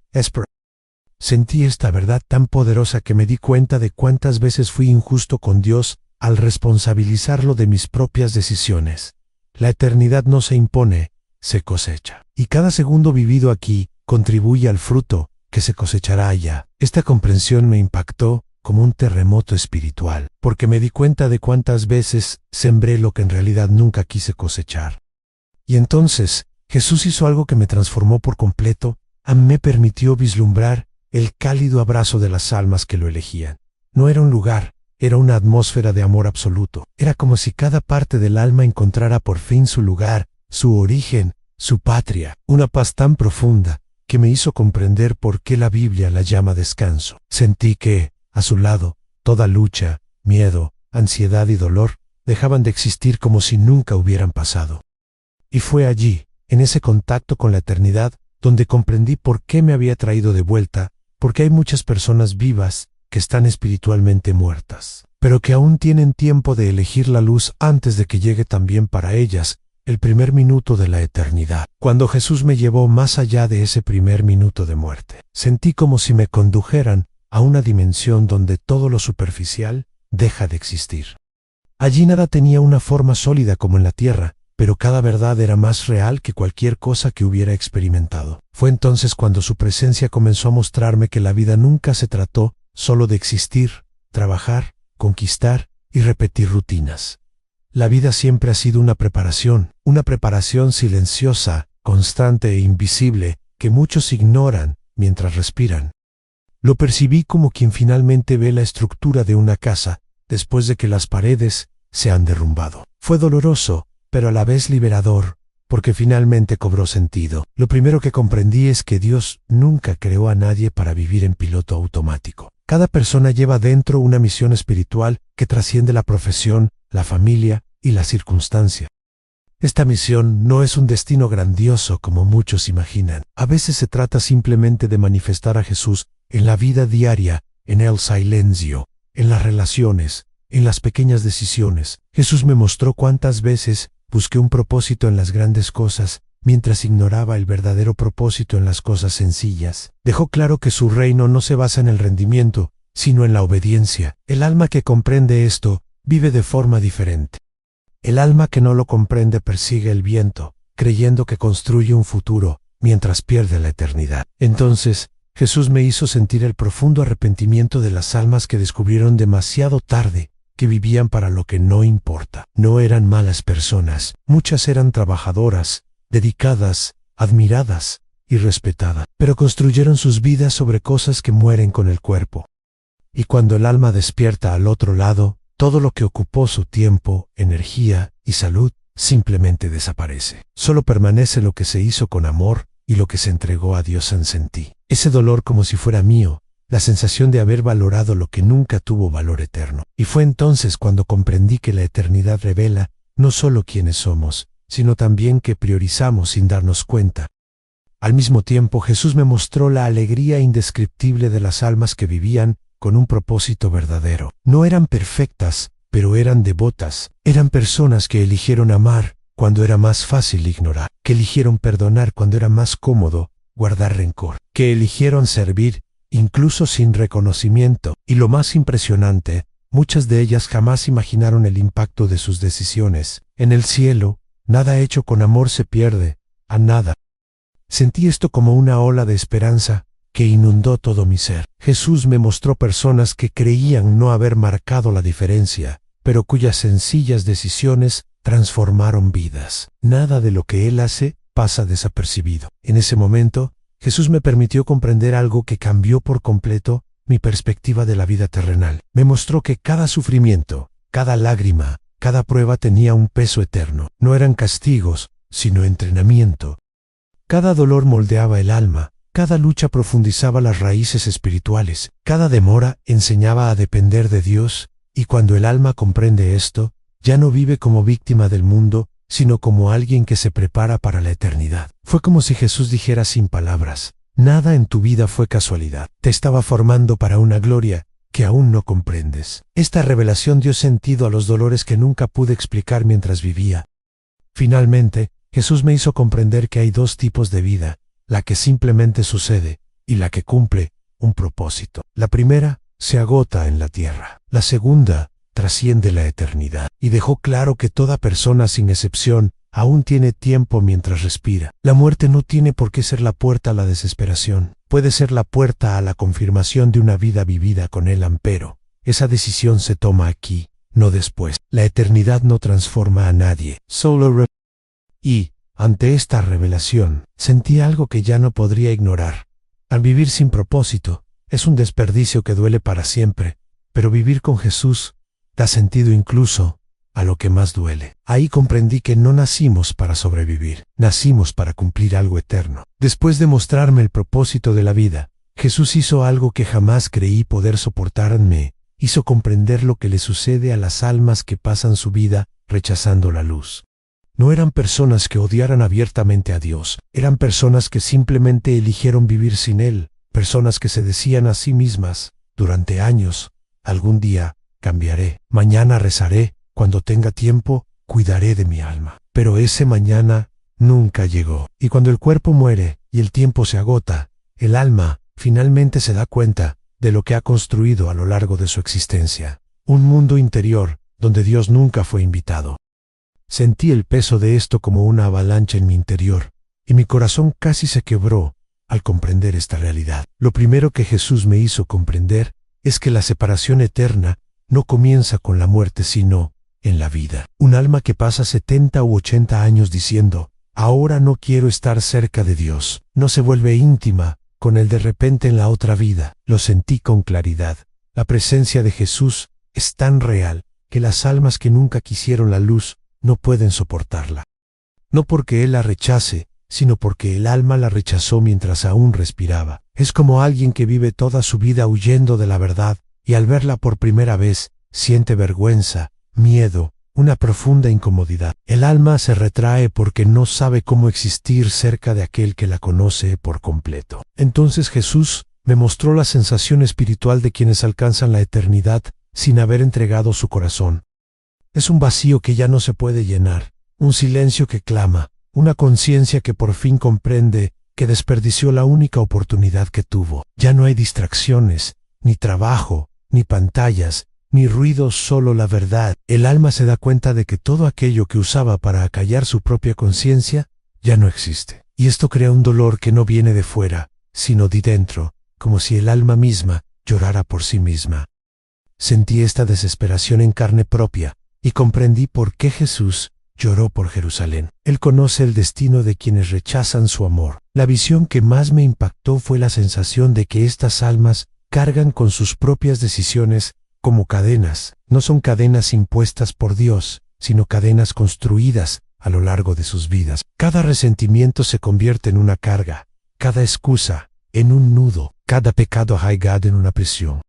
Sentí esta verdad tan poderosa que me di cuenta de cuántas veces fui injusto con Dios al responsabilizarlo de mis propias decisiones. La eternidad no se impone, se cosecha. Y cada segundo vivido aquí contribuye al fruto que se cosechará allá. Esta comprensión me impactó como un terremoto espiritual, porque me di cuenta de cuántas veces sembré lo que en realidad nunca quise cosechar. Y entonces, Jesús hizo algo que me transformó por completo. Me permitió vislumbrar el cálido abrazo de las almas que lo elegían. No era un lugar, era una atmósfera de amor absoluto. Era como si cada parte del alma encontrara por fin su lugar, su origen, su patria. Una paz tan profunda que me hizo comprender por qué la Biblia la llama descanso. Sentí que, a su lado, toda lucha, miedo, ansiedad y dolor dejaban de existir como si nunca hubieran pasado. Y fue allí, en ese contacto con la eternidad, donde comprendí por qué me había traído de vuelta, porque hay muchas personas vivas que están espiritualmente muertas, pero que aún tienen tiempo de elegir la luz antes de que llegue también para ellas el primer minuto de la eternidad. Cuando Jesús me llevó más allá de ese primer minuto de muerte, sentí como si me condujeran a una dimensión donde todo lo superficial deja de existir. Allí nada tenía una forma sólida como en la tierra, pero cada verdad era más real que cualquier cosa que hubiera experimentado. Fue entonces cuando su presencia comenzó a mostrarme que la vida nunca se trató solo de existir, trabajar, conquistar y repetir rutinas. La vida siempre ha sido una preparación silenciosa, constante e invisible, que muchos ignoran mientras respiran. Lo percibí como quien finalmente ve la estructura de una casa después de que las paredes se han derrumbado. Fue doloroso, pero a la vez liberador, porque finalmente cobró sentido. Lo primero que comprendí es que Dios nunca creó a nadie para vivir en piloto automático. Cada persona lleva dentro una misión espiritual que trasciende la profesión, la familia y la circunstancia. Esta misión no es un destino grandioso como muchos imaginan. A veces se trata simplemente de manifestar a Jesús en la vida diaria, en el silencio, en las relaciones, en las pequeñas decisiones. Jesús me mostró cuántas veces busqué un propósito en las grandes cosas, mientras ignoraba el verdadero propósito en las cosas sencillas. Dejó claro que su reino no se basa en el rendimiento, sino en la obediencia. El alma que comprende esto vive de forma diferente. El alma que no lo comprende persigue el viento, creyendo que construye un futuro, mientras pierde la eternidad. Entonces, Jesús me hizo sentir el profundo arrepentimiento de las almas que descubrieron demasiado tarde que vivían para lo que no importa. No eran malas personas, muchas eran trabajadoras, dedicadas, admiradas y respetadas, pero construyeron sus vidas sobre cosas que mueren con el cuerpo. Y cuando el alma despierta al otro lado, todo lo que ocupó su tiempo, energía y salud simplemente desaparece. Solo permanece lo que se hizo con amor y lo que se entregó a Dios en sentí. Ese dolor como si fuera mío, la sensación de haber valorado lo que nunca tuvo valor eterno. Y fue entonces cuando comprendí que la eternidad revela no solo quiénes somos, sino también que priorizamos sin darnos cuenta. Al mismo tiempo, Jesús me mostró la alegría indescriptible de las almas que vivían con un propósito verdadero. No eran perfectas, pero eran devotas. Eran personas que eligieron amar cuando era más fácil ignorar, que eligieron perdonar cuando era más cómodo guardar rencor, que eligieron servir incluso sin reconocimiento. Y lo más impresionante, muchas de ellas jamás imaginaron el impacto de sus decisiones. En el cielo, nada hecho con amor se pierde, a nada. Sentí esto como una ola de esperanza que inundó todo mi ser. Jesús me mostró personas que creían no haber marcado la diferencia, pero cuyas sencillas decisiones transformaron vidas. Nada de lo que Él hace pasa desapercibido. En ese momento, Jesús me permitió comprender algo que cambió por completo mi perspectiva de la vida terrenal. Me mostró que cada sufrimiento, cada lágrima, cada prueba tenía un peso eterno. No eran castigos, sino entrenamiento. Cada dolor moldeaba el alma. Cada lucha profundizaba las raíces espirituales, cada demora enseñaba a depender de Dios, y cuando el alma comprende esto, ya no vive como víctima del mundo, sino como alguien que se prepara para la eternidad. Fue como si Jesús dijera sin palabras: nada en tu vida fue casualidad, te estaba formando para una gloria que aún no comprendes. Esta revelación dio sentido a los dolores que nunca pude explicar mientras vivía. Finalmente, Jesús me hizo comprender que hay dos tipos de vida: la que simplemente sucede y la que cumple un propósito. La primera se agota en la tierra. La segunda trasciende la eternidad. Y dejó claro que toda persona, sin excepción, aún tiene tiempo mientras respira. La muerte no tiene por qué ser la puerta a la desesperación. Puede ser la puerta a la confirmación de una vida vivida con Él, pero esa decisión se toma aquí, no después. La eternidad no transforma a nadie. Y ante esta revelación, sentí algo que ya no podría ignorar. Al vivir sin propósito, es un desperdicio que duele para siempre, pero vivir con Jesús da sentido incluso a lo que más duele. Ahí comprendí que no nacimos para sobrevivir, nacimos para cumplir algo eterno. Después de mostrarme el propósito de la vida, Jesús hizo algo que jamás creí poder soportarme, hizo comprender lo que le sucede a las almas que pasan su vida rechazando la luz. No eran personas que odiaran abiertamente a Dios, eran personas que simplemente eligieron vivir sin Él, personas que se decían a sí mismas, durante años: algún día cambiaré, mañana rezaré, cuando tenga tiempo, cuidaré de mi alma. Pero ese mañana nunca llegó. Y cuando el cuerpo muere y el tiempo se agota, el alma finalmente se da cuenta de lo que ha construido a lo largo de su existencia. Un mundo interior donde Dios nunca fue invitado. Sentí el peso de esto como una avalancha en mi interior, y mi corazón casi se quebró al comprender esta realidad. Lo primero que Jesús me hizo comprender es que la separación eterna no comienza con la muerte, sino en la vida. Un alma que pasa 70 u 80 años diciendo: ahora no quiero estar cerca de Dios, no se vuelve íntima con el de repente en la otra vida. Lo sentí con claridad. La presencia de Jesús es tan real que las almas que nunca quisieron la luz no pueden soportarla. No porque Él la rechace, sino porque el alma la rechazó mientras aún respiraba. Es como alguien que vive toda su vida huyendo de la verdad y al verla por primera vez siente vergüenza, miedo, una profunda incomodidad. El alma se retrae porque no sabe cómo existir cerca de aquel que la conoce por completo. Entonces Jesús me mostró la sensación espiritual de quienes alcanzan la eternidad sin haber entregado su corazón. Es un vacío que ya no se puede llenar, un silencio que clama, una conciencia que por fin comprende que desperdició la única oportunidad que tuvo. Ya no hay distracciones, ni trabajo, ni pantallas, ni ruidos, solo la verdad. El alma se da cuenta de que todo aquello que usaba para acallar su propia conciencia ya no existe. Y esto crea un dolor que no viene de fuera, sino de dentro, como si el alma misma llorara por sí misma. Sentí esta desesperación en carne propia y comprendí por qué Jesús lloró por Jerusalén. Él conoce el destino de quienes rechazan su amor. La visión que más me impactó fue la sensación de que estas almas cargan con sus propias decisiones como cadenas. No son cadenas impuestas por Dios, sino cadenas construidas a lo largo de sus vidas. Cada resentimiento se convierte en una carga, cada excusa en un nudo, cada pecado arraigado en una prisión.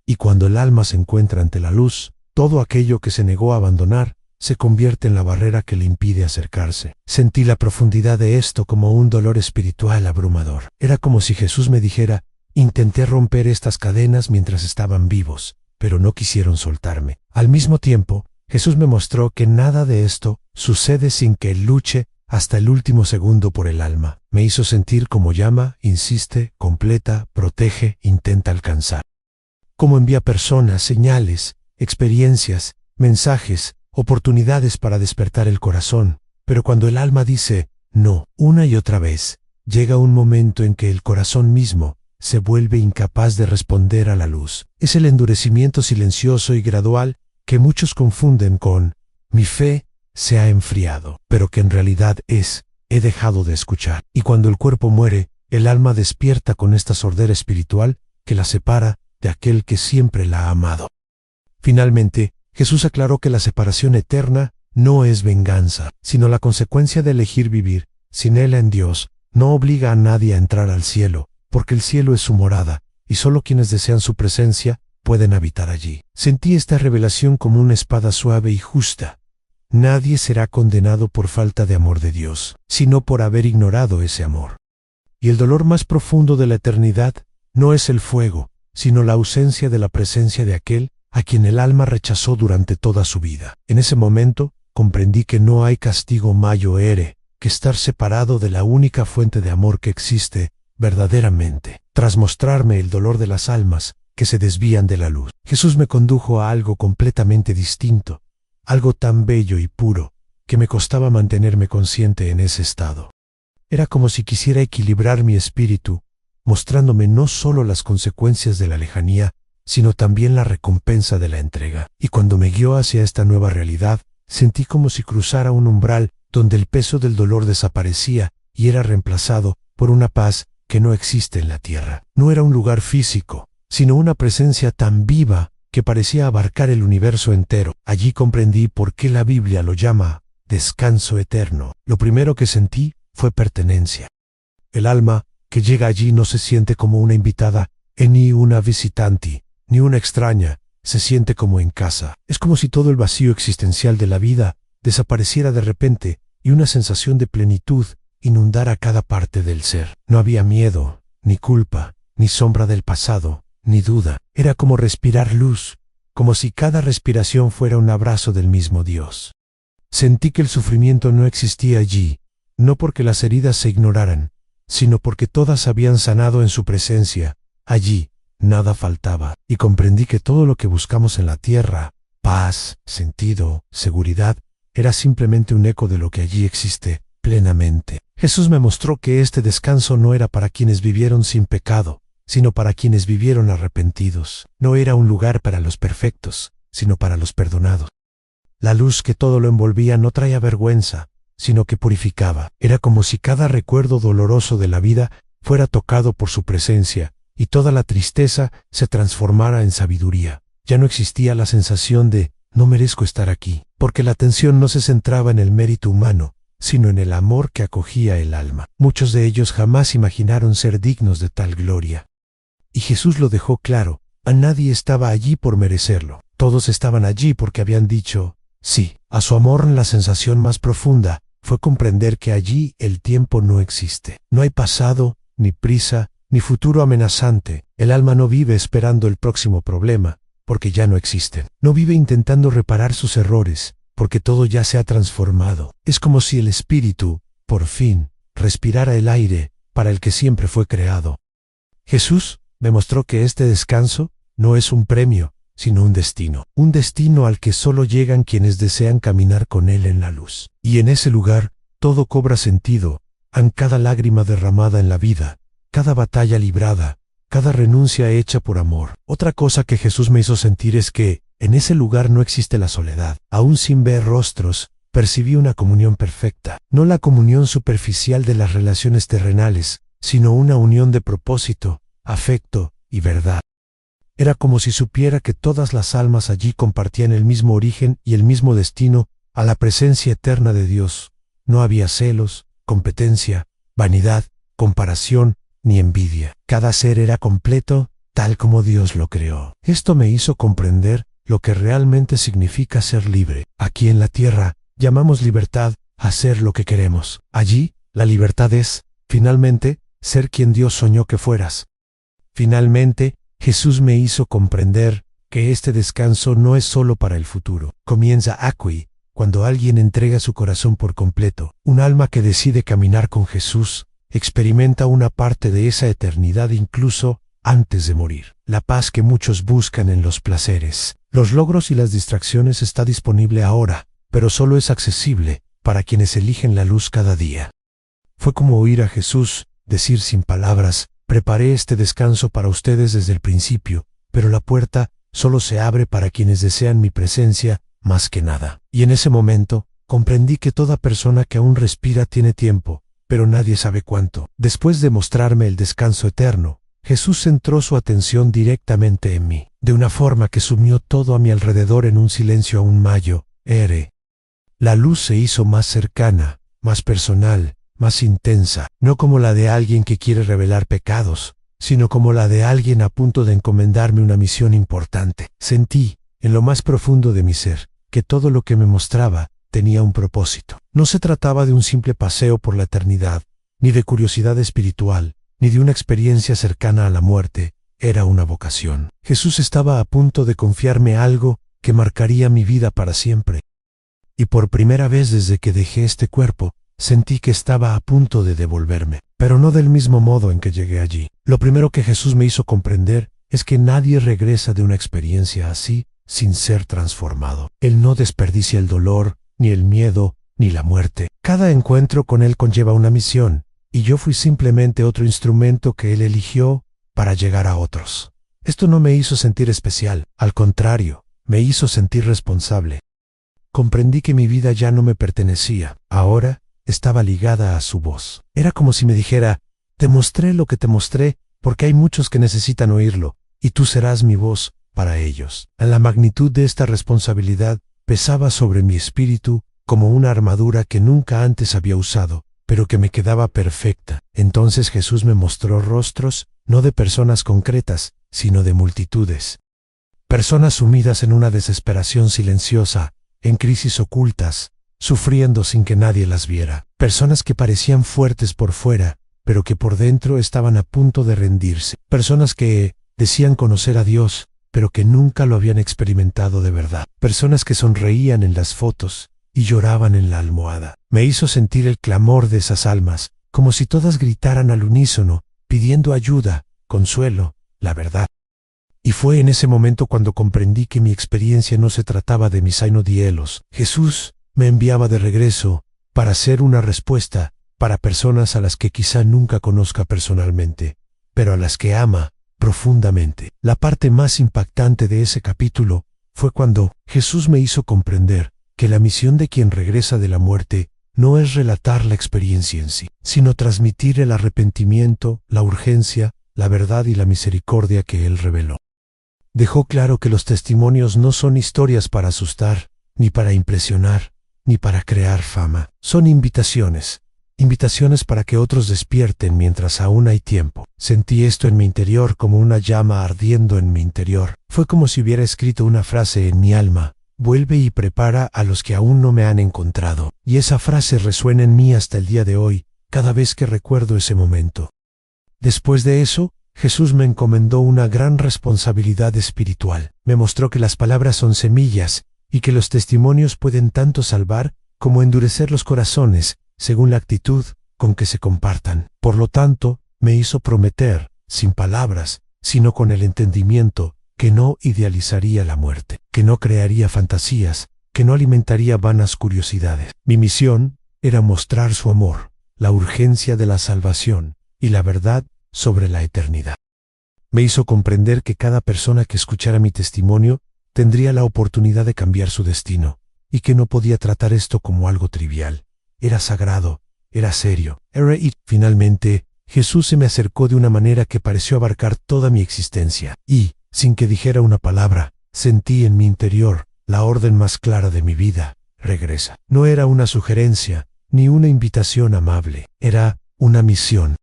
Y cuando el alma se encuentra ante la luz, todo aquello que se negó a abandonar se convierte en la barrera que le impide acercarse. Sentí la profundidad de esto como un dolor espiritual abrumador. Era como si Jesús me dijera: intenté romper estas cadenas mientras estaban vivos, pero no quisieron soltarme. Al mismo tiempo, Jesús me mostró que nada de esto sucede sin que Él luche hasta el último segundo por el alma. Me hizo sentir como llama, insiste, completa, protege, intenta alcanzar. Como envía personas, señales, experiencias, mensajes, oportunidades para despertar el corazón, pero cuando el alma dice no una y otra vez, llega un momento en que el corazón mismo se vuelve incapaz de responder a la luz. Es el endurecimiento silencioso y gradual que muchos confunden con mi fe se ha enfriado, pero que en realidad es he dejado de escuchar. Y cuando el cuerpo muere, el alma despierta con esta sordera espiritual que la separa de aquel que siempre la ha amado. Finalmente, Jesús aclaró que la separación eterna no es venganza, sino la consecuencia de elegir vivir sin Él en Dios. No obliga a nadie a entrar al cielo, porque el cielo es su morada, y solo quienes desean su presencia pueden habitar allí. Sentí esta revelación como una espada suave y justa. Nadie será condenado por falta de amor de Dios, sino por haber ignorado ese amor. Y el dolor más profundo de la eternidad no es el fuego, sino la ausencia de la presencia de aquel a quien el alma rechazó durante toda su vida. En ese momento, comprendí que no hay castigo mayor que estar separado de la única fuente de amor que existe verdaderamente. Tras mostrarme el dolor de las almas que se desvían de la luz, Jesús me condujo a algo completamente distinto, algo tan bello y puro que me costaba mantenerme consciente en ese estado. Era como si quisiera equilibrar mi espíritu, mostrándome no solo las consecuencias de la lejanía, sino también la recompensa de la entrega. Y cuando me guió hacia esta nueva realidad, sentí como si cruzara un umbral donde el peso del dolor desaparecía y era reemplazado por una paz que no existe en la tierra. No era un lugar físico, sino una presencia tan viva que parecía abarcar el universo entero. Allí comprendí por qué la Biblia lo llama descanso eterno. Lo primero que sentí fue pertenencia. El alma que llega allí no se siente como una invitada, ni una visitante, ni una extraña, se siente como en casa. Es como si todo el vacío existencial de la vida desapareciera de repente y una sensación de plenitud inundara cada parte del ser. No había miedo, ni culpa, ni sombra del pasado, ni duda. Era como respirar luz, como si cada respiración fuera un abrazo del mismo Dios. Sentí que el sufrimiento no existía allí, no porque las heridas se ignoraran, sino porque todas habían sanado en su presencia. Allí nada faltaba, y comprendí que todo lo que buscamos en la tierra, paz, sentido, seguridad, era simplemente un eco de lo que allí existe plenamente. Jesús me mostró que este descanso no era para quienes vivieron sin pecado, sino para quienes vivieron arrepentidos. No era un lugar para los perfectos, sino para los perdonados. La luz que todo lo envolvía no traía vergüenza, sino que purificaba. Era como si cada recuerdo doloroso de la vida fuera tocado por su presencia, y toda la tristeza se transformara en sabiduría. Ya no existía la sensación de no merezco estar aquí, porque la atención no se centraba en el mérito humano, sino en el amor que acogía el alma. Muchos de ellos jamás imaginaron ser dignos de tal gloria. Y Jesús lo dejó claro, a nadie estaba allí por merecerlo. Todos estaban allí porque habían dicho sí. A su amor, la sensación más profunda fue comprender que allí el tiempo no existe. No hay pasado, ni prisa, ni futuro amenazante. El alma no vive esperando el próximo problema, porque ya no existen. No vive intentando reparar sus errores, porque todo ya se ha transformado. Es como si el espíritu, por fin, respirara el aire para el que siempre fue creado. Jesús me mostró que este descanso no es un premio, sino un destino al que solo llegan quienes desean caminar con Él en la luz. Y en ese lugar, todo cobra sentido, cada lágrima derramada en la vida, cada batalla librada, cada renuncia hecha por amor. Otra cosa que Jesús me hizo sentir es que, en ese lugar no existe la soledad. Aún sin ver rostros, percibí una comunión perfecta. No la comunión superficial de las relaciones terrenales, sino una unión de propósito, afecto y verdad. Era como si supiera que todas las almas allí compartían el mismo origen y el mismo destino a la presencia eterna de Dios. No había celos, competencia, vanidad, comparación, ni envidia. Cada ser era completo, tal como Dios lo creó. Esto me hizo comprender lo que realmente significa ser libre. Aquí en la tierra, llamamos libertad a hacer lo que queremos. Allí, la libertad es, finalmente, ser quien Dios soñó que fueras. Finalmente, Jesús me hizo comprender que este descanso no es solo para el futuro. Comienza aquí, cuando alguien entrega su corazón por completo. Un alma que decide caminar con Jesús experimenta una parte de esa eternidad incluso antes de morir. La paz que muchos buscan en los placeres, los logros y las distracciones está disponible ahora, pero solo es accesible para quienes eligen la luz cada día. Fue como oír a Jesús decir sin palabras: preparé este descanso para ustedes desde el principio, pero la puerta solo se abre para quienes desean mi presencia más que nada. Y en ese momento, comprendí que toda persona que aún respira tiene tiempo, pero nadie sabe cuánto. Después de mostrarme el descanso eterno, Jesús centró su atención directamente en mí, de una forma que sumió todo a mi alrededor en un silencio aún mayor. La luz se hizo más cercana, más personal, más intensa, no como la de alguien que quiere revelar pecados, sino como la de alguien a punto de encomendarme una misión importante. Sentí, en lo más profundo de mi ser, que todo lo que me mostraba tenía un propósito. No se trataba de un simple paseo por la eternidad, ni de curiosidad espiritual, ni de una experiencia cercana a la muerte. Era una vocación. Jesús estaba a punto de confiarme algo que marcaría mi vida para siempre. Y por primera vez desde que dejé este cuerpo, sentí que estaba a punto de devolverme, pero no del mismo modo en que llegué allí. Lo primero que Jesús me hizo comprender es que nadie regresa de una experiencia así sin ser transformado. Él no desperdicia el dolor, ni el miedo, ni la muerte. Cada encuentro con Él conlleva una misión, y yo fui simplemente otro instrumento que Él eligió para llegar a otros. Esto no me hizo sentir especial, al contrario, me hizo sentir responsable. Comprendí que mi vida ya no me pertenecía, ahora estaba ligada a su voz. Era como si me dijera: te mostré lo que te mostré porque hay muchos que necesitan oírlo, y tú serás mi voz para ellos. La magnitud de esta responsabilidad pesaba sobre mi espíritu como una armadura que nunca antes había usado, pero que me quedaba perfecta. Entonces Jesús me mostró rostros, no de personas concretas, sino de multitudes. Personas sumidas en una desesperación silenciosa, en crisis ocultas, sufriendo sin que nadie las viera. Personas que parecían fuertes por fuera, pero que por dentro estaban a punto de rendirse. Personas que decían conocer a Dios, pero que nunca lo habían experimentado de verdad. Personas que sonreían en las fotos y lloraban en la almohada. Me hizo sentir el clamor de esas almas, como si todas gritaran al unísono, pidiendo ayuda, consuelo, la verdad. Y fue en ese momento cuando comprendí que mi experiencia no se trataba de mis ainodielos. Jesús me enviaba de regreso para ser una respuesta para personas a las que quizá nunca conozca personalmente, pero a las que ama profundamente. La parte más impactante de ese capítulo fue cuando Jesús me hizo comprender que la misión de quien regresa de la muerte no es relatar la experiencia en sí, sino transmitir el arrepentimiento, la urgencia, la verdad y la misericordia que Él reveló. Dejó claro que los testimonios no son historias para asustar, ni para impresionar, ni para crear fama. Son invitaciones para que otros despierten mientras aún hay tiempo. Sentí esto en mi interior como una llama ardiendo en mi interior. Fue como si hubiera escrito una frase en mi alma: vuelve y prepara a los que aún no me han encontrado. Y esa frase resuena en mí hasta el día de hoy, cada vez que recuerdo ese momento. Después de eso, Jesús me encomendó una gran responsabilidad espiritual. Me mostró que las palabras son semillas y que los testimonios pueden tanto salvar como endurecer los corazones, según la actitud con que se compartan. Por lo tanto, me hizo prometer, sin palabras, sino con el entendimiento, que no idealizaría la muerte, que no crearía fantasías, que no alimentaría vanas curiosidades. Mi misión era mostrar su amor, la urgencia de la salvación y la verdad sobre la eternidad. Me hizo comprender que cada persona que escuchara mi testimonio tendría la oportunidad de cambiar su destino, y que no podía tratar esto como algo trivial. Era sagrado, era serio. Finalmente, Jesús se me acercó de una manera que pareció abarcar toda mi existencia, y, sin que dijera una palabra, sentí en mi interior la orden más clara de mi vida: regresa. No era una sugerencia, ni una invitación amable, era una misión.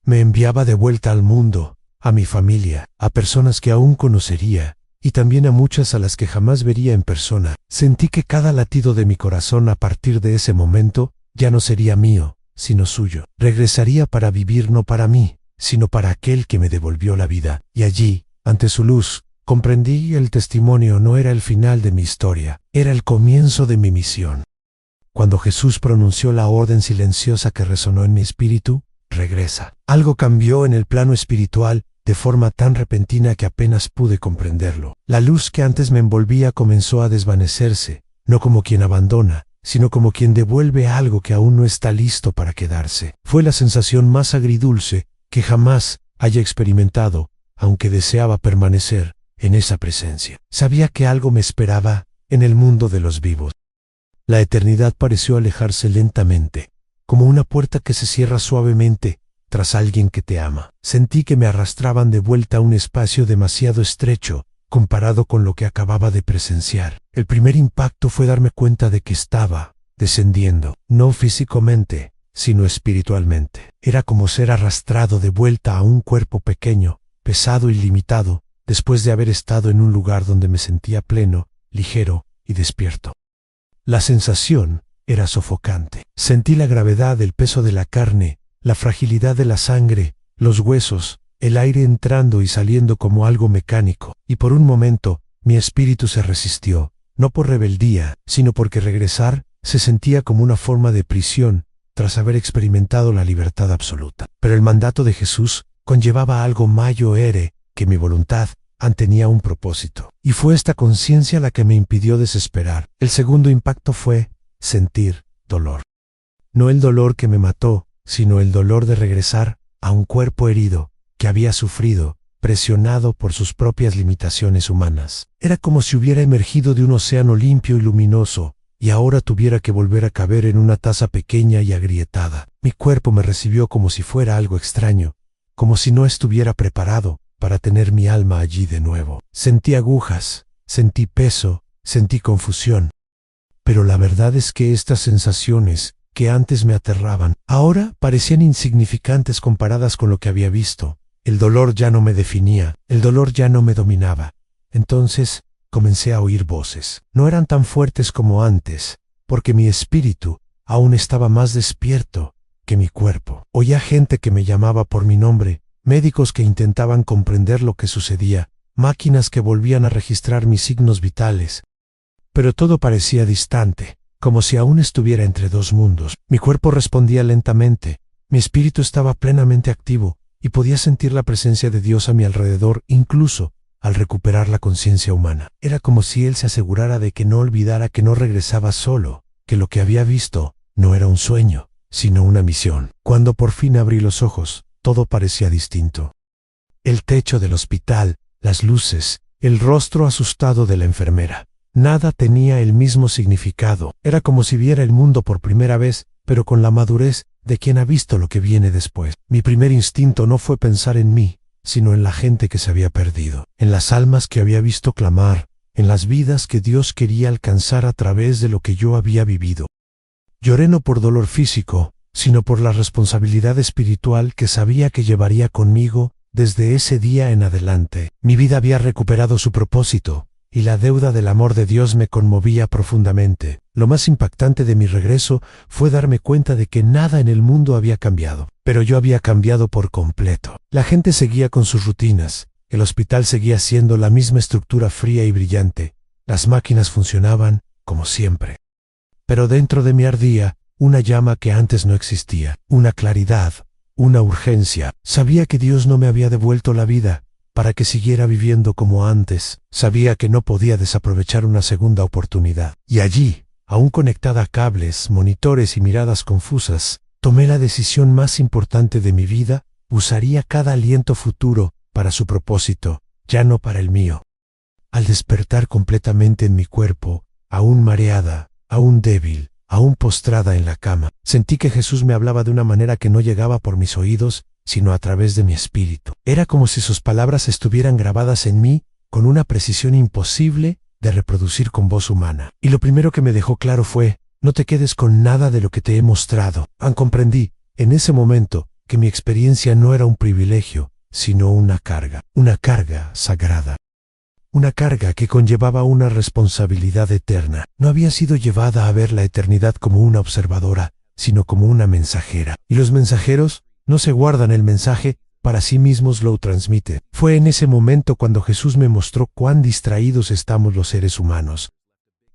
Me enviaba de vuelta al mundo, a mi familia, a personas que aún conocería, y también a muchas a las que jamás vería en persona. Sentí que cada latido de mi corazón a partir de ese momento ya no sería mío, sino suyo. Regresaría para vivir no para mí, sino para aquel que me devolvió la vida. Y allí, ante su luz, comprendí que el testimonio no era el final de mi historia, era el comienzo de mi misión. Cuando Jesús pronunció la orden silenciosa que resonó en mi espíritu: regresa, algo cambió en el plano espiritual de forma tan repentina que apenas pude comprenderlo. La luz que antes me envolvía comenzó a desvanecerse, no como quien abandona, sino como quien devuelve algo que aún no está listo para quedarse. Fue la sensación más agridulce que jamás haya experimentado, aunque deseaba permanecer en esa presencia. Sabía que algo me esperaba en el mundo de los vivos. La eternidad pareció alejarse lentamente, como una puerta que se cierra suavemente tras alguien que te ama. Sentí que me arrastraban de vuelta a un espacio demasiado estrecho comparado con lo que acababa de presenciar. El primer impacto fue darme cuenta de que estaba descendiendo, no físicamente, sino espiritualmente. Era como ser arrastrado de vuelta a un cuerpo pequeño, pesado y limitado, después de haber estado en un lugar donde me sentía pleno, ligero y despierto. La sensación era sofocante. Sentí la gravedad del peso de la carne, la fragilidad de la sangre, los huesos, el aire entrando y saliendo como algo mecánico, y por un momento mi espíritu se resistió, no por rebeldía, sino porque regresar se sentía como una forma de prisión tras haber experimentado la libertad absoluta. Pero el mandato de Jesús conllevaba algo mayor que mi voluntad tenía un propósito, y fue esta conciencia la que me impidió desesperar. El segundo impacto fue sentir dolor. No el dolor que me mató, sino el dolor de regresar a un cuerpo herido que había sufrido, presionado por sus propias limitaciones humanas. Era como si hubiera emergido de un océano limpio y luminoso, y ahora tuviera que volver a caber en una taza pequeña y agrietada. Mi cuerpo me recibió como si fuera algo extraño, como si no estuviera preparado para tener mi alma allí de nuevo. Sentí agujas, sentí peso, sentí confusión. Pero la verdad es que estas sensaciones, que antes me aterraban, ahora parecían insignificantes comparadas con lo que había visto. El dolor ya no me definía, el dolor ya no me dominaba. Entonces comencé a oír voces. No eran tan fuertes como antes, porque mi espíritu aún estaba más despierto que mi cuerpo. Oía gente que me llamaba por mi nombre, médicos que intentaban comprender lo que sucedía, máquinas que volvían a registrar mis signos vitales. Pero todo parecía distante, como si aún estuviera entre dos mundos. Mi cuerpo respondía lentamente, mi espíritu estaba plenamente activo, y podía sentir la presencia de Dios a mi alrededor, incluso al recuperar la conciencia humana. Era como si Él se asegurara de que no olvidara que no regresaba solo, que lo que había visto no era un sueño, sino una misión. Cuando por fin abrí los ojos, todo parecía distinto. El techo del hospital, las luces, el rostro asustado de la enfermera. Nada tenía el mismo significado. Era como si viera el mundo por primera vez, pero con la madurez de quien ha visto lo que viene después. Mi primer instinto no fue pensar en mí, sino en la gente que se había perdido, en las almas que había visto clamar, en las vidas que Dios quería alcanzar a través de lo que yo había vivido. Lloré no por dolor físico, sino por la responsabilidad espiritual que sabía que llevaría conmigo desde ese día en adelante. Mi vida había recuperado su propósito, y la deuda del amor de Dios me conmovía profundamente. Lo más impactante de mi regreso fue darme cuenta de que nada en el mundo había cambiado, pero yo había cambiado por completo. La gente seguía con sus rutinas, el hospital seguía siendo la misma estructura fría y brillante, las máquinas funcionaban como siempre. Pero dentro de mí ardía una llama que antes no existía, una claridad, una urgencia. Sabía que Dios no me había devuelto la vida para que siguiera viviendo como antes. Sabía que no podía desaprovechar una segunda oportunidad. Y allí, aún conectada a cables, monitores y miradas confusas, tomé la decisión más importante de mi vida: usaría cada aliento futuro para su propósito, ya no para el mío. Al despertar completamente en mi cuerpo, aún mareada, aún débil, aún postrada en la cama, sentí que Jesús me hablaba de una manera que no llegaba por mis oídos, sino a través de mi espíritu. Era como si sus palabras estuvieran grabadas en mí con una precisión imposible de reproducir con voz humana. Y lo primero que me dejó claro fue: no te quedes con nada de lo que te he mostrado. Comprendí, en ese momento, que mi experiencia no era un privilegio, sino una carga sagrada. Una carga que conllevaba una responsabilidad eterna. No había sido llevada a ver la eternidad como una observadora, sino como una mensajera. Y los mensajeros no se guardan el mensaje, para sí mismos lo transmiten. Fue en ese momento cuando Jesús me mostró cuán distraídos estamos los seres humanos.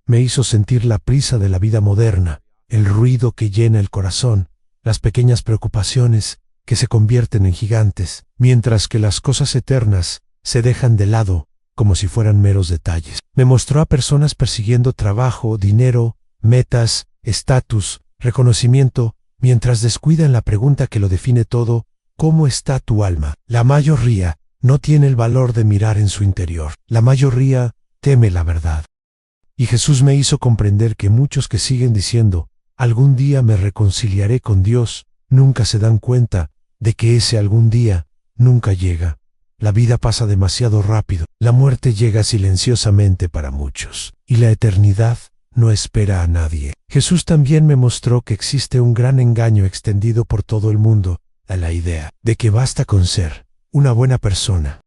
Me hizo sentir la prisa de la vida moderna, el ruido que llena el corazón, las pequeñas preocupaciones que se convierten en gigantes, mientras que las cosas eternas se dejan de lado como si fueran meros detalles. Me mostró a personas persiguiendo trabajo, dinero, metas, estatus, reconocimiento, mientras descuidan la pregunta que lo define todo: ¿cómo está tu alma? La mayoría no tiene el valor de mirar en su interior. La mayoría teme la verdad. Y Jesús me hizo comprender que muchos que siguen diciendo: algún día me reconciliaré con Dios, nunca se dan cuenta de que ese algún día nunca llega. La vida pasa demasiado rápido, la muerte llega silenciosamente para muchos, y la eternidad no espera a nadie. Jesús también me mostró que existe un gran engaño extendido por todo el mundo, a la idea de que basta con ser una buena persona.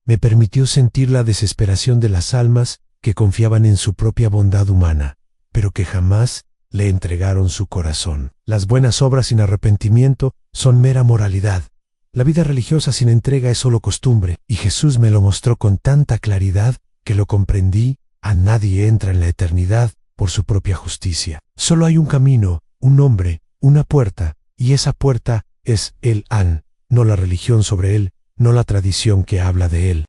Me permitió sentir la desesperación de las almas que confiaban en su propia bondad humana, pero que jamás le entregaron su corazón. Las buenas obras sin arrepentimiento son mera moralidad. La vida religiosa sin entrega es solo costumbre, y Jesús me lo mostró con tanta claridad que lo comprendí: a nadie entra en la eternidad por su propia justicia. Solo hay un camino, un nombre, una puerta, y esa puerta es el Han, no la religión sobre él, no la tradición que habla de él,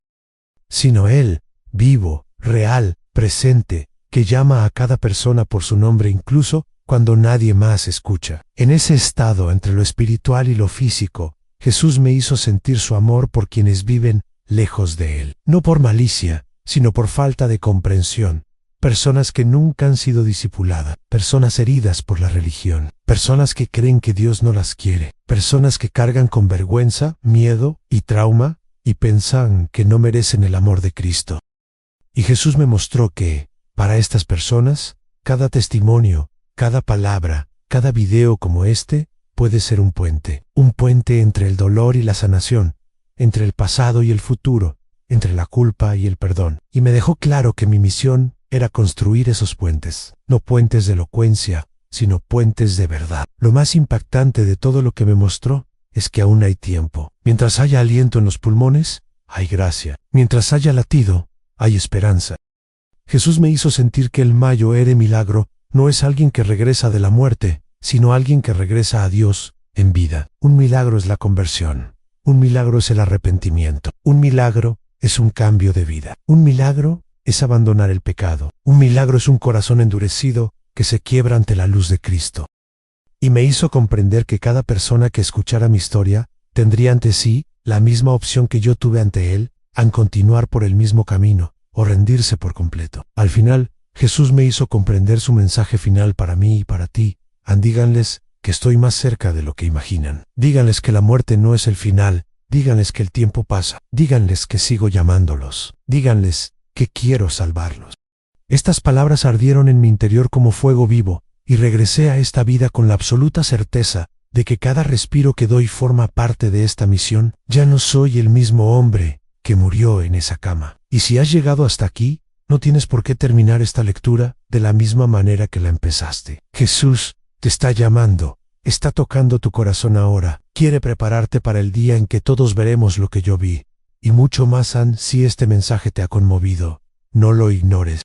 sino él, vivo, real, presente, que llama a cada persona por su nombre incluso cuando nadie más escucha. En ese estado entre lo espiritual y lo físico, Jesús me hizo sentir su amor por quienes viven lejos de él, no por malicia, sino por falta de comprensión. Personas que nunca han sido discipuladas, personas heridas por la religión, personas que creen que Dios no las quiere, personas que cargan con vergüenza, miedo y trauma, y piensan que no merecen el amor de Cristo. Y Jesús me mostró que, para estas personas, cada testimonio, cada palabra, cada video como este, puede ser un puente entre el dolor y la sanación, entre el pasado y el futuro, entre la culpa y el perdón. Y me dejó claro que mi misión era construir esos puentes, no puentes de elocuencia, sino puentes de verdad. Lo más impactante de todo lo que me mostró es que aún hay tiempo. Mientras haya aliento en los pulmones, hay gracia. Mientras haya latido, hay esperanza. Jesús me hizo sentir que el mayor milagro no es alguien que regresa de la muerte, sino alguien que regresa a Dios en vida. Un milagro es la conversión. Un milagro es el arrepentimiento. Un milagro es un cambio de vida. Un milagro es abandonar el pecado. Un milagro es un corazón endurecido que se quiebra ante la luz de Cristo. Y me hizo comprender que cada persona que escuchara mi historia tendría ante sí la misma opción que yo tuve ante él, en continuar por el mismo camino o rendirse por completo. Al final, Jesús me hizo comprender su mensaje final para mí y para ti. Díganles que estoy más cerca de lo que imaginan. Díganles que la muerte no es el final. Díganles que el tiempo pasa. Díganles que sigo llamándolos. Díganles que quiero salvarlos. Estas palabras ardieron en mi interior como fuego vivo, y regresé a esta vida con la absoluta certeza de que cada respiro que doy forma parte de esta misión. Ya no soy el mismo hombre que murió en esa cama. Y si has llegado hasta aquí, no tienes por qué terminar esta lectura de la misma manera que la empezaste. Jesús te está llamando, está tocando tu corazón ahora, quiere prepararte para el día en que todos veremos lo que yo vi. Y mucho más, si este mensaje te ha conmovido, no lo ignores.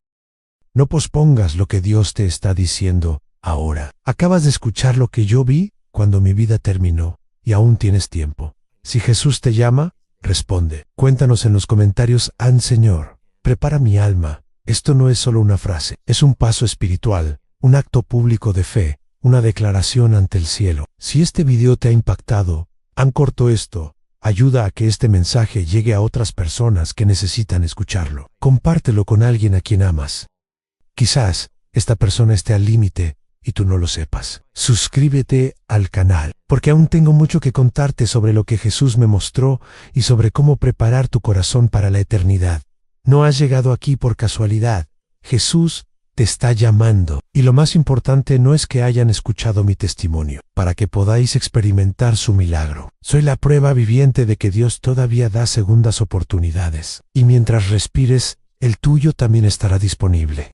No pospongas lo que Dios te está diciendo ahora. Acabas de escuchar lo que yo vi cuando mi vida terminó, y aún tienes tiempo. Si Jesús te llama, responde. Cuéntanos en los comentarios: Señor, prepara mi alma. Esto no es solo una frase, es un paso espiritual, un acto público de fe, una declaración ante el cielo. Si este video te ha impactado, corto esto, ayuda a que este mensaje llegue a otras personas que necesitan escucharlo. Compártelo con alguien a quien amas. Quizás esta persona esté al límite y tú no lo sepas. Suscríbete al canal, porque aún tengo mucho que contarte sobre lo que Jesús me mostró y sobre cómo preparar tu corazón para la eternidad. No has llegado aquí por casualidad. Jesús te está llamando. Y lo más importante no es que hayan escuchado mi testimonio, para que podáis experimentar su milagro. Soy la prueba viviente de que Dios todavía da segundas oportunidades. Y mientras respires, el tuyo también estará disponible.